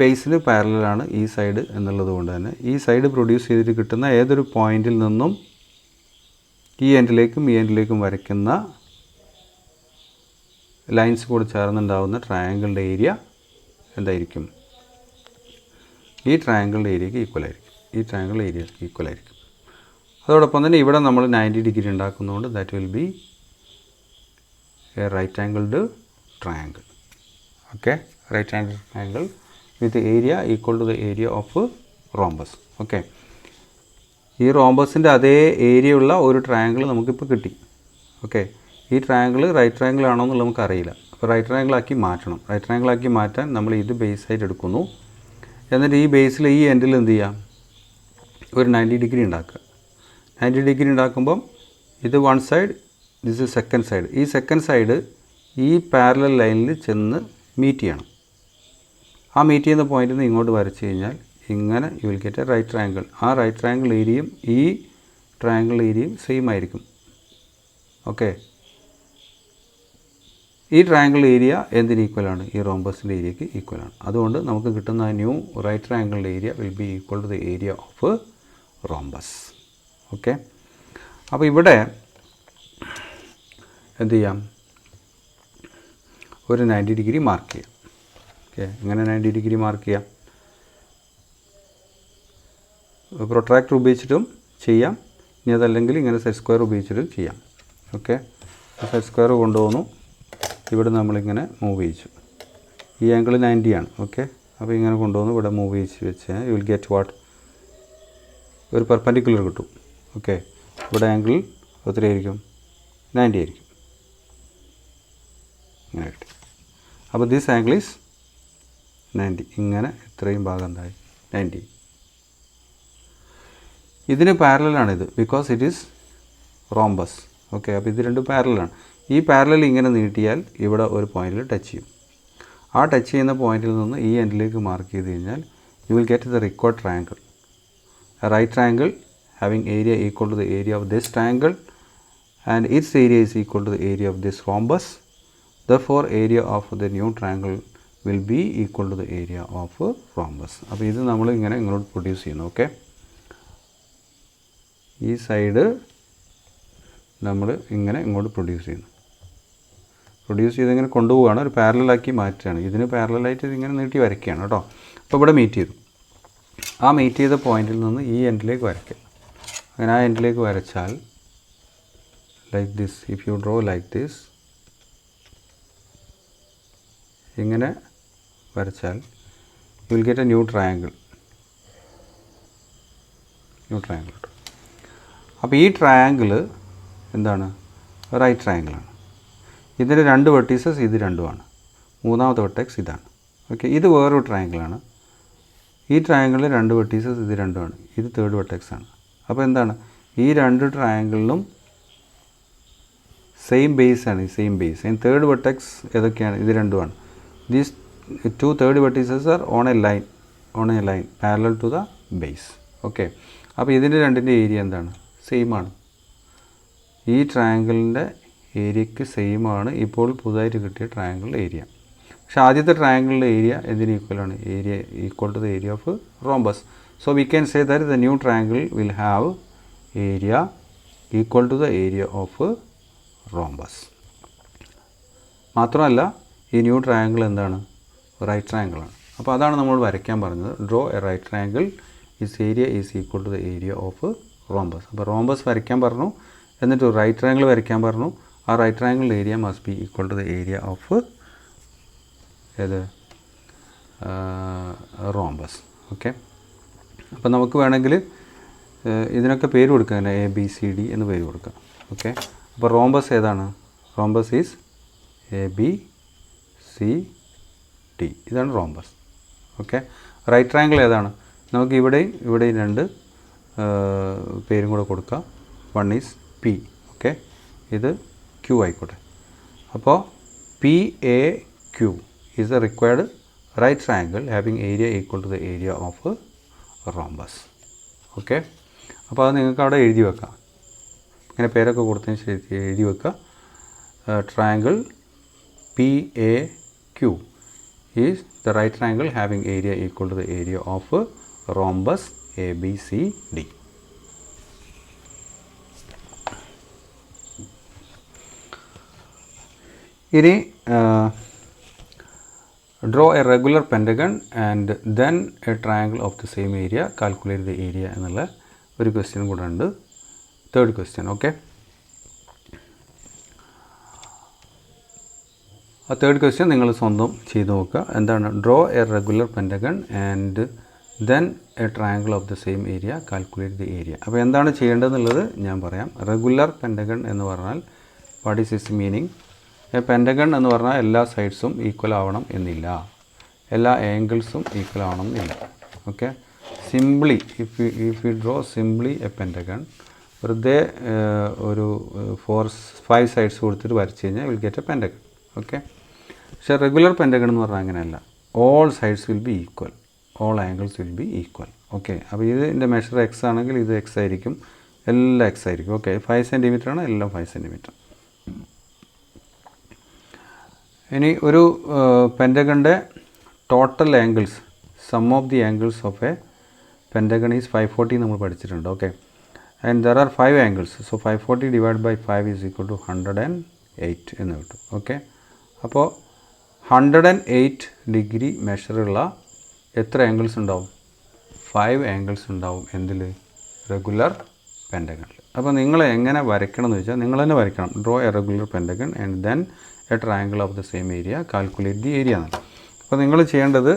ബേസിന് പാരലലാണ് ഈ സൈഡ് എന്നുള്ളത് കൊണ്ട് തന്നെ ഈ സൈഡ് പ്രൊഡ്യൂസ് ചെയ്തിട്ട് കിട്ടുന്ന ഏതൊരു പോയിന്റിൽ നിന്നും ഈ എൻഡിലേക്കും വരയ്ക്കുന്ന ലൈൻസ് കൂടി ചേർന്നുണ്ടാവുന്ന ട്രയാങ്കിളിൻ്റെ ഏരിയ എന്തായിരിക്കും, ഈ ട്രയാങ്കിളിൻ്റെ ഏരിയയ്ക്ക് ഈക്വൽ ആയിരിക്കും. അതോടൊപ്പം തന്നെ ഇവിടെ നമ്മൾ 90 ഡിഗ്രി ഉണ്ടാക്കുന്നതുകൊണ്ട് that will be a right angled triangle. Okay, right angle triangle with area equal to the area of rhombus. Okay, ഈ റോംബസിൻ്റെ അതേ ഏരിയ ഉള്ള ഒരു ട്രയാങ്കിൾ നമുക്കിപ്പോൾ കിട്ടി. ഓക്കെ, ഈ ട്രയാങ്കിൾ റൈറ്റ് ട്രയാങ്കിൾ ആണോ എന്നുള്ളത് നമുക്കറിയില്ല. അപ്പോൾ റൈറ്റ് ട്രയാങ്കിളാക്കി മാറ്റണം. റൈറ്റ് ട്രയാങ്കിളാക്കി മാറ്റാൻ നമ്മൾ ഇത് ബേസായിട്ട് എടുക്കുന്നു. എന്നിട്ട് ഈ ബേസിൽ ഈ എൻഡിൽ എന്ത് ചെയ്യാം, ഒരു 90 ഡിഗ്രി ഉണ്ടാക്കുക. 90 ഡിഗ്രി ഉണ്ടാക്കുമ്പം ഇത് one side, this is second side. ഈ സെക്കൻഡ് സൈഡ് ഈ പാരലൽ ലൈനിൽ ചെന്ന് മീറ്റ് ചെയ്യണം. ആ മീറ്റ് ചെയ്യുന്ന പോയിന്റിൽ നിന്ന് ഇങ്ങോട്ട് വരച്ച് കഴിഞ്ഞാൽ ഇങ്ങനെ you will get a right triangle. ആ റൈറ്റ് ട്രയാങ്കിൾ ഏരിയയും ഈ ട്രയാങ്കിൾ ഏരിയയും സെയിം ആയിരിക്കും. ഓക്കെ, ഈ ട്രയാങ്കിൾ ഏരിയ എന്തിന് ഈക്വലാണ്? ഈ റോംബസിൻ്റെ ഏരിയയ്ക്ക് ഈക്വലാണ്. അതുകൊണ്ട് നമുക്ക് കിട്ടുന്ന ന്യൂ റൈറ്റ് ട്രയാങ്കിളിൻ്റെ area will be equal to the area of rhombus. Okay, അപ്പോൾ ഇവിടെ എന്ത് ചെയ്യാം, ഒരു 90 ഡിഗ്രി മാർക്ക് ചെയ്യാം. ഓക്കെ, എങ്ങനെ 90 ഡിഗ്രി മാർക്ക് ചെയ്യാം? പ്രൊട്രാക്ടർ ഉപയോഗിച്ചിട്ടും ചെയ്യാം, ഇനി അതല്ലെങ്കിൽ ഇങ്ങനെ സെറ്റ് സ്ക്വയർ ഉപയോഗിച്ചിട്ടും ചെയ്യാം. ഓക്കെ, സെറ്റ് സ്ക്വയർ കൊണ്ടുപോകുന്നു, ഇവിടെ നമ്മളിങ്ങനെ മൂവ് ചെയ്യിച്ചു. ഈ ആംഗിൾ 90 ആണ്. ഓക്കെ, അപ്പോൾ ഇങ്ങനെ കൊണ്ടുവന്ന് ഇവിടെ മൂവ് ചെയ്യിച്ച് വെച്ച് യു വിൽ ഗെറ്റ് വാട്ട്, ഒരു പെർപെൻഡിക്കുലർ കിട്ടും. ഓക്കെ, ഇവിടെ ആംഗിൾ ഒത്തിരി ആയിരിക്കും, 90 ആയിരിക്കും. ഇങ്ങനെ കിട്ടി. അപ്പോൾ ദിസ് ആംഗിൾ ഈസ് 90. ഇങ്ങനെ ഇത്രയും ഭാഗം എന്തായി 90. ഇതിന് പാരലലാണിത്, because it is rhombus. Okay, അപ്പോൾ ഇത് രണ്ടും പാരലലാണ്. ഈ പാരലൽ ഇങ്ങനെ നീട്ടിയാൽ ഇവിടെ ഒരു പോയിന്റിൽ ടച്ച് ചെയ്യും. ആ ടച്ച് ചെയ്യുന്ന പോയിന്റിൽ നിന്ന് ഈ എൻഡിലേക്ക് മാർക്ക് ചെയ്ത് കഴിഞ്ഞാൽ you will get the required triangle. A right triangle having area equal to the area of this triangle and its area is equal to the area of this rhombus. Therefore, area of the new triangle will be equal to the area of rhombus. അപ്പോൾ ഇത് നമ്മൾ ഇങ്ങനെ ഇങ്ങോട്ട് produce ചെയ്യുന്നു. Okay, ഈ side നമ്മൾ ഇങ്ങനെ ഇങ്ങോട്ട് പ്രൊഡ്യൂസ് ചെയ്യുന്നു. പ്രൊഡ്യൂസ് ചെയ്തിങ്ങനെ കൊണ്ടുപോവുകയാണ്, ഒരു പാരലാക്കി മാറ്റുകയാണ്. ഇതിന് പാരലായിട്ട് ഇതിങ്ങനെ നീട്ടി വരയ്ക്കുകയാണ് കേട്ടോ. അപ്പോൾ ഇവിടെ മീറ്റ് ചെയ്തു. ആ മീറ്റ് ചെയ്ത പോയിന്റിൽ നിന്ന് ഈ എൻഡിലേക്ക് വരയ്ക്കുക. അങ്ങനെ ആ എൻഡിലേക്ക് വരച്ചാൽ like this, if you draw like this, ഇങ്ങനെ വരച്ചാൽ U will get a new triangle. അപ്പോൾ ഈ ട്രയാങ്കിൾ എന്താണ്? റൈറ്റ് ട്രയാങ്കിളാണ്. ഇതിന് രണ്ട് വെർട്ടീസസ് ഇത് രണ്ടുമാണ്. മൂന്നാമത്തെ വെർട്ടെക്സ് ഇതാണ്. ഓക്കെ, ഇത് വേറൊരു ട്രയാങ്കിളാണ്. ഈ ട്രയാങ്കിളിൽ രണ്ട് വെർട്ടീസസ് ഇത് രണ്ടുമാണ്. ഇത് തേർഡ് വെർട്ടെക്സ് ആണ്. അപ്പോൾ എന്താണ്, ഈ രണ്ട് ട്രയാങ്കിളിലും സെയിം ബേസ് ആണ്. ഈ സെയിം ബേസ്. ഇനി തേർഡ് വെർട്ടെക്സ് ഏതൊക്കെയാണ്? ഇത് രണ്ടുമാണ്. These two third vertices are on a line parallel to the base. Okay, അപ്പോൾ ഇതിൻ്റെ രണ്ടിൻ്റെ ഏരിയ എന്താണ്? സെയിം ആണ്. ഈ ട്രയാങ്കിളിൻ്റെ ഏരിയയ്ക്ക് സെയിം ആണ് ഇപ്പോൾ പുതുതായിട്ട് കിട്ടിയ ട്രയാങ്കിളിൻ്റെ ഏരിയ. പക്ഷേ ആദ്യത്തെ ട്രയാങ്കിളിൻ്റെ ഏരിയ എന്തിന് ഈക്വലാണ്? Area equal to the area of rhombus. So we can say that the new triangle will have area equal to the area of rhombus. മാത്രമല്ല ഈ ന്യൂ ട്രയാങ്കിൾ എന്താണ്? റൈറ്റ് ട്രയാങ്കിളാണ്. അപ്പോൾ അതാണ് നമ്മൾ വരയ്ക്കാൻ പറഞ്ഞത്. Draw a right triangle is area is equal to the area of rhombus. അപ്പോൾ റോംബസ് വരയ്ക്കാൻ പറഞ്ഞു, എന്നിട്ട് റൈറ്റ് ട്രയാങ്കിൾ വരയ്ക്കാൻ പറഞ്ഞു. ആ right triangle area must be equal to the area of ഏത്? റോംബസ്. ഓക്കെ, അപ്പോൾ നമുക്ക് വേണമെങ്കിൽ ഇതിനൊക്കെ പേര് കൊടുക്കാം. ABCD എന്ന് പേര് കൊടുക്കാം. ഓക്കെ, അപ്പോൾ റോംബസ് ഏതാണ്? Rhombus is ABCD. ഇതാണ് റോംബസ്. ഓക്കെ, റൈറ്റ് ട്രയാങ്കിൾ ഏതാണ്? നമുക്ക് ഇവിടെയും രണ്ട് പേരും കൂടെ കൊടുക്കാം. One is P. ഓക്കെ, ഇത് Q ആയിക്കോട്ടെ. അപ്പോൾ PAQ is the required right triangle having area equal to the area of a rhombus. Okay, അപ്പോൾ അത് നിങ്ങൾക്ക് അവിടെ എഴുതി വെക്കാം. ഇങ്ങനെ പേരൊക്കെ കൊടുത്തതിന് ശേഷം എഴുതി വെക്കുക. Triangle PAQ is the right triangle having area equal to the area of a rhombus ABCD. ഇനി draw a regular pentagon and then a triangle of the same area, calculate the area എന്നുള്ള ഒരു question കൂടെ ഉണ്ട്. Third question. Okay, ആ third question നിങ്ങൾ സ്വന്തം ചെയ്ത് നോക്കുക. എന്താണ്? Draw A regular pentagon and then A triangle of the same area, calculate the area. അപ്പോൾ എന്താണ് ചെയ്യേണ്ടതെന്നുള്ളത് ഞാൻ പറയാം. റെഗുലർ പെൻറ്റഗൺ എന്ന് പറഞ്ഞാൽ what is it's meaning? A pentagon എന്ന് പറഞ്ഞാൽ എല്ലാ സൈഡ്സും ഈക്വൽ ആവണം എന്നില്ല, എല്ലാ ആംഗിൾസും ഈക്വൽ ആവണം എന്നില്ല. Okay, simply if you draw simply A pentagon, വെറുതെ ഒരു 5 സൈഡ്സ് കൊടുത്തിട്ട് വരച്ച് കഴിഞ്ഞാൽ will get A pentagon. Okay, പക്ഷേ റെഗുലർ പെൻറ്റഗൺ എന്ന് പറഞ്ഞാൽ അങ്ങനെയല്ല. All sides will be equal, all angles will be equal. Okay, അപ്പോൾ ഇതിൻ്റെ മെഷർ എക്സ് ആണെങ്കിൽ ഇത് എക്സ് ആയിരിക്കും, എല്ലാം എക്സ് ആയിരിക്കും. ഓക്കെ, 5 സെൻറ്റിമീറ്റർ ആണ്, എല്ലാം 5 സെൻറ്റിമീറ്റർ. ഇനി ഒരു പെൻറ്റഗണിൻ്റെ total angles, sum of the angles of a pentagon is 540 നമ്മൾ പഠിച്ചിട്ടുണ്ട്. Okay, and there are 5 angles. So 540 divide by 5 is equal to 108 എന്ന് കിട്ടും. ഓക്കെ, അപ്പോൾ 108 ഡിഗ്രി മെഷറുള്ള എത്ര ആംഗിൾസ് ഉണ്ടാവും? 5 ആംഗിൾസ് ഉണ്ടാവും. എന്തിൽ? റെഗുലർ പെൻറ്റഗണിൽ. അപ്പോൾ നിങ്ങൾ എങ്ങനെ വരയ്ക്കണം എന്ന് വെച്ചാൽ നിങ്ങൾ തന്നെ വരയ്ക്കണം. Draw A regular pentagon and then A triangle of the same area, calculate the area എന്നാണ്. അപ്പോൾ നിങ്ങൾ ചെയ്യേണ്ടത്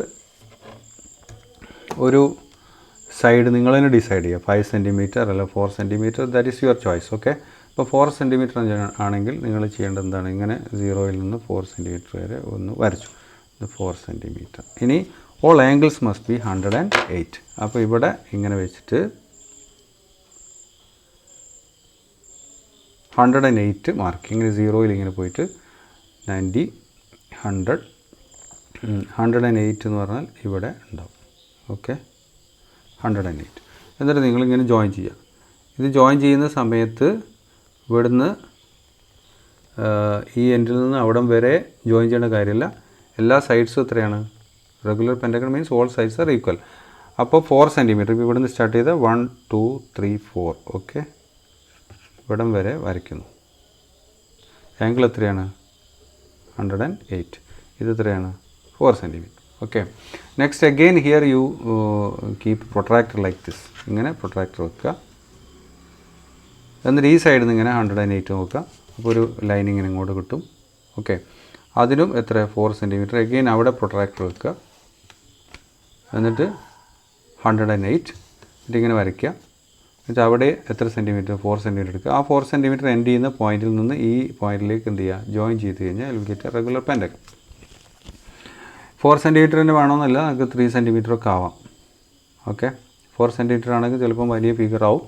ഒരു സൈഡ് നിങ്ങൾ തന്നെ ഡിസൈഡ് ചെയ്യുക. 5 സെൻറ്റിമീറ്റർ അല്ല 4 centimetre, that is your choice. Okay, ഇപ്പോൾ 4 സെൻറ്റിമീറ്റർ ആണെങ്കിൽ നിങ്ങൾ ചെയ്യേണ്ടത് എന്താണ്? ഇങ്ങനെ 0-ൽ നിന്ന് 4 സെൻറ്റിമീറ്റർ വരെ ഒന്ന് വരച്ചു. ഇത് 4 സെൻറ്റിമീറ്റർ. ഇനി ഓൾ ആംഗിൾസ് മസ്റ്റ് ബി 108. അപ്പോൾ ഇവിടെ ഇങ്ങനെ വെച്ചിട്ട് 108 മാർക്ക്. ഇങ്ങനെ 0-ൽ ഇങ്ങനെ പോയിട്ട് 90, 100, 108 എന്ന് പറഞ്ഞാൽ ഇവിടെ ഉണ്ടാവും. ഓക്കെ, 108. എന്നിട്ട് നിങ്ങളിങ്ങനെ ജോയിൻ ചെയ്യുക. ഇത് ജോയിൻ ചെയ്യുന്ന സമയത്ത് ഇവിടുന്ന് ഈ എൻഡിൽ നിന്ന് അവിടം വരെ ജോയിൻ ചെയ്യേണ്ട കാര്യമില്ല. എല്ലാ സൈഡ്സും എത്രയാണ്? Regular pentagon means all sides are equal. അപ്പോൾ 4 സെൻറ്റിമീറ്റർ, ഇപ്പോൾ ഇവിടുന്ന് സ്റ്റാർട്ട് ചെയ്ത 1, 2, 3, 4. ഓക്കെ, ഇവിടം വരെ വരയ്ക്കുന്നു. ആംഗിൾ എത്രയാണ്? 108. ഇത് എത്രയാണ്? 4 centimetre. Okay, next again here you keep protractor like this. ഇങ്ങനെ പ്രൊട്രാക്ടർ വെക്കുക. എന്നിട്ട് ഈ സൈഡിൽ നിന്ന് ഇങ്ങനെ 108 നോക്കുക. അപ്പോൾ ഒരു ലൈൻ ഇങ്ങനെ ഇങ്ങോട്ട് കിട്ടും. ഓക്കെ, അതിനും എത്ര? 4 സെൻറ്റിമീറ്റർ. അഗെയിൻ അവിടെ പ്രൊട്രാക്ടർ വെക്കുക. എന്നിട്ട് 108 ഇതിങ്ങനെ വരയ്ക്കുക. എന്നിട്ട് അവിടെ എത്ര സെൻറ്റിമീറ്റർ? 4 സെൻറ്റിമീറ്റർ എടുക്കുക. ആ 4 സെൻറ്റിമീറ്റർ എൻഡ് ചെയ്യുന്ന പോയിന്റിൽ നിന്ന് ഈ പോയിന്റിലേക്ക് എന്ത് ചെയ്യുക? ജോയിൻ ചെയ്ത് കഴിഞ്ഞാൽ will get A regular pentagon. 4 സെൻറ്റിമീറ്ററിന് വേണമെന്നല്ല, നമുക്ക് 3 സെൻറ്റിമീറ്റർ ഒക്കെ ആവാം. ഓക്കെ, 4 സെൻറ്റിമീറ്റർ ആണെങ്കിൽ ചിലപ്പം വലിയ ഫിഗർ ആവും.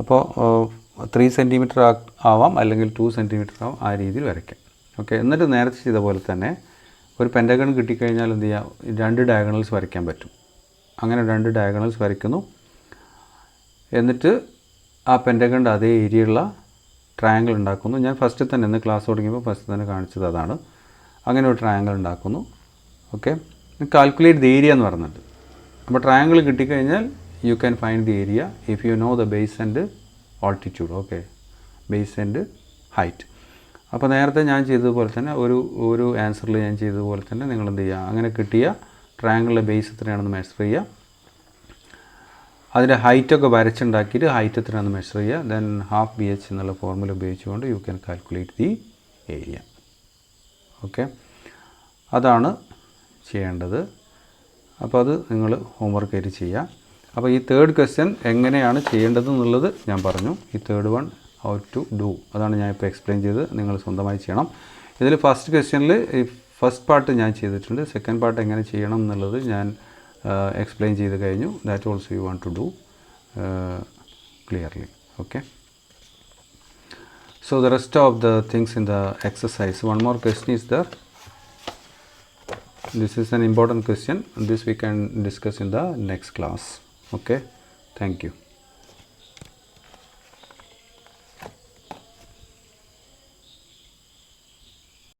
അപ്പോൾ 3 സെൻറ്റിമീറ്റർ ആവാം, അല്ലെങ്കിൽ 2 സെൻറ്റിമീറ്റർ ആവാം. ആ രീതിയിൽ വരയ്ക്കാം. ഓക്കെ, എന്നിട്ട് നേരത്തെ ചെയ്ത പോലെ തന്നെ ഒരു പെൻറ്റഗൺ കിട്ടിക്കഴിഞ്ഞാൽ എന്ത് ചെയ്യാം? 2 ഡയഗണൽസ് വരയ്ക്കാൻ പറ്റും. അങ്ങനെ 2 ഡയഗണൽസ് വരയ്ക്കുന്നു. എന്നിട്ട് ആ പെൻറ്റഗണിൻ്റെ അതേ ഏരിയയുള്ള ട്രയാങ്കിൾ ഉണ്ടാക്കുന്നു. ഞാൻ ഫസ്റ്റ് തന്നെ ഇന്ന് ക്ലാസ് തുടങ്ങിയപ്പോൾ ഫസ്റ്റ് തന്നെ കാണിച്ചത് അതാണ്. അങ്ങനെ ഒരു ട്രയാങ്കിൾ ഉണ്ടാക്കുന്നു. ഓക്കെ, കാൽക്കുലേറ്റ് ദി ഏരിയ എന്ന് പറയുന്നുണ്ട്. അപ്പോൾ ട്രയാങ്കിൾ കിട്ടിക്കഴിഞ്ഞാൽ you can find the area if you know the base and altitude. Okay, base and height. അപ്പോൾ നേരത്തെ ഞാൻ ചെയ്തതുപോലെ തന്നെ ഒരു ആൻസറിൽ ഞാൻ ചെയ്തതുപോലെ തന്നെ നിങ്ങൾ എന്ത് ചെയ്യുക? അങ്ങനെ കിട്ടിയ ട്രയാങ്കിളിൻ്റെ ബേസ് എത്രയാണെന്ന് മെഷർ ചെയ്യുക. അതിൻ്റെ ഹൈറ്റൊക്കെ വരച്ചുണ്ടാക്കിയിട്ട് ഹൈറ്റ് എത്രയാണെന്ന് മെഷർ ചെയ്യുക. ദെൻ ഹാഫ് BH എന്നുള്ള ഫോർമുല ഉപയോഗിച്ചുകൊണ്ട് you can calculate the area. Okay, അതാണ് ചെയ്യേണ്ടത്. അപ്പോൾ അത് നിങ്ങൾ ഹോംവർക്ക് ആയിട്ട് ചെയ്യുക. അപ്പോൾ ഈ 3rd ക്വസ്റ്റ്യൻ എങ്ങനെയാണ് ചെയ്യേണ്ടത് എന്നുള്ളത് ഞാൻ പറഞ്ഞു. ഈ 3rd one how to do, അതാണ് ഞാൻ ഇപ്പോൾ എക്സ്പ്ലെയിൻ ചെയ്ത് നിങ്ങൾ സ്വന്തമായി ചെയ്യണം. ഇതിൽ ഫസ്റ്റ് ക്വസ്റ്റ്യനിൽ ഈ ഫസ്റ്റ് പാർട്ട് ഞാൻ ചെയ്തിട്ടുണ്ട്. സെക്കൻഡ് പാർട്ട് എങ്ങനെ ചെയ്യണം എന്നുള്ളത് ഞാൻ explain ചെയ്ത് കഴിഞ്ഞു. That also you want to do clearly. Okay, so the rest of the things in the exercise, one more question is there. This is an important question. This we can discuss in the next class. Okay, thank you.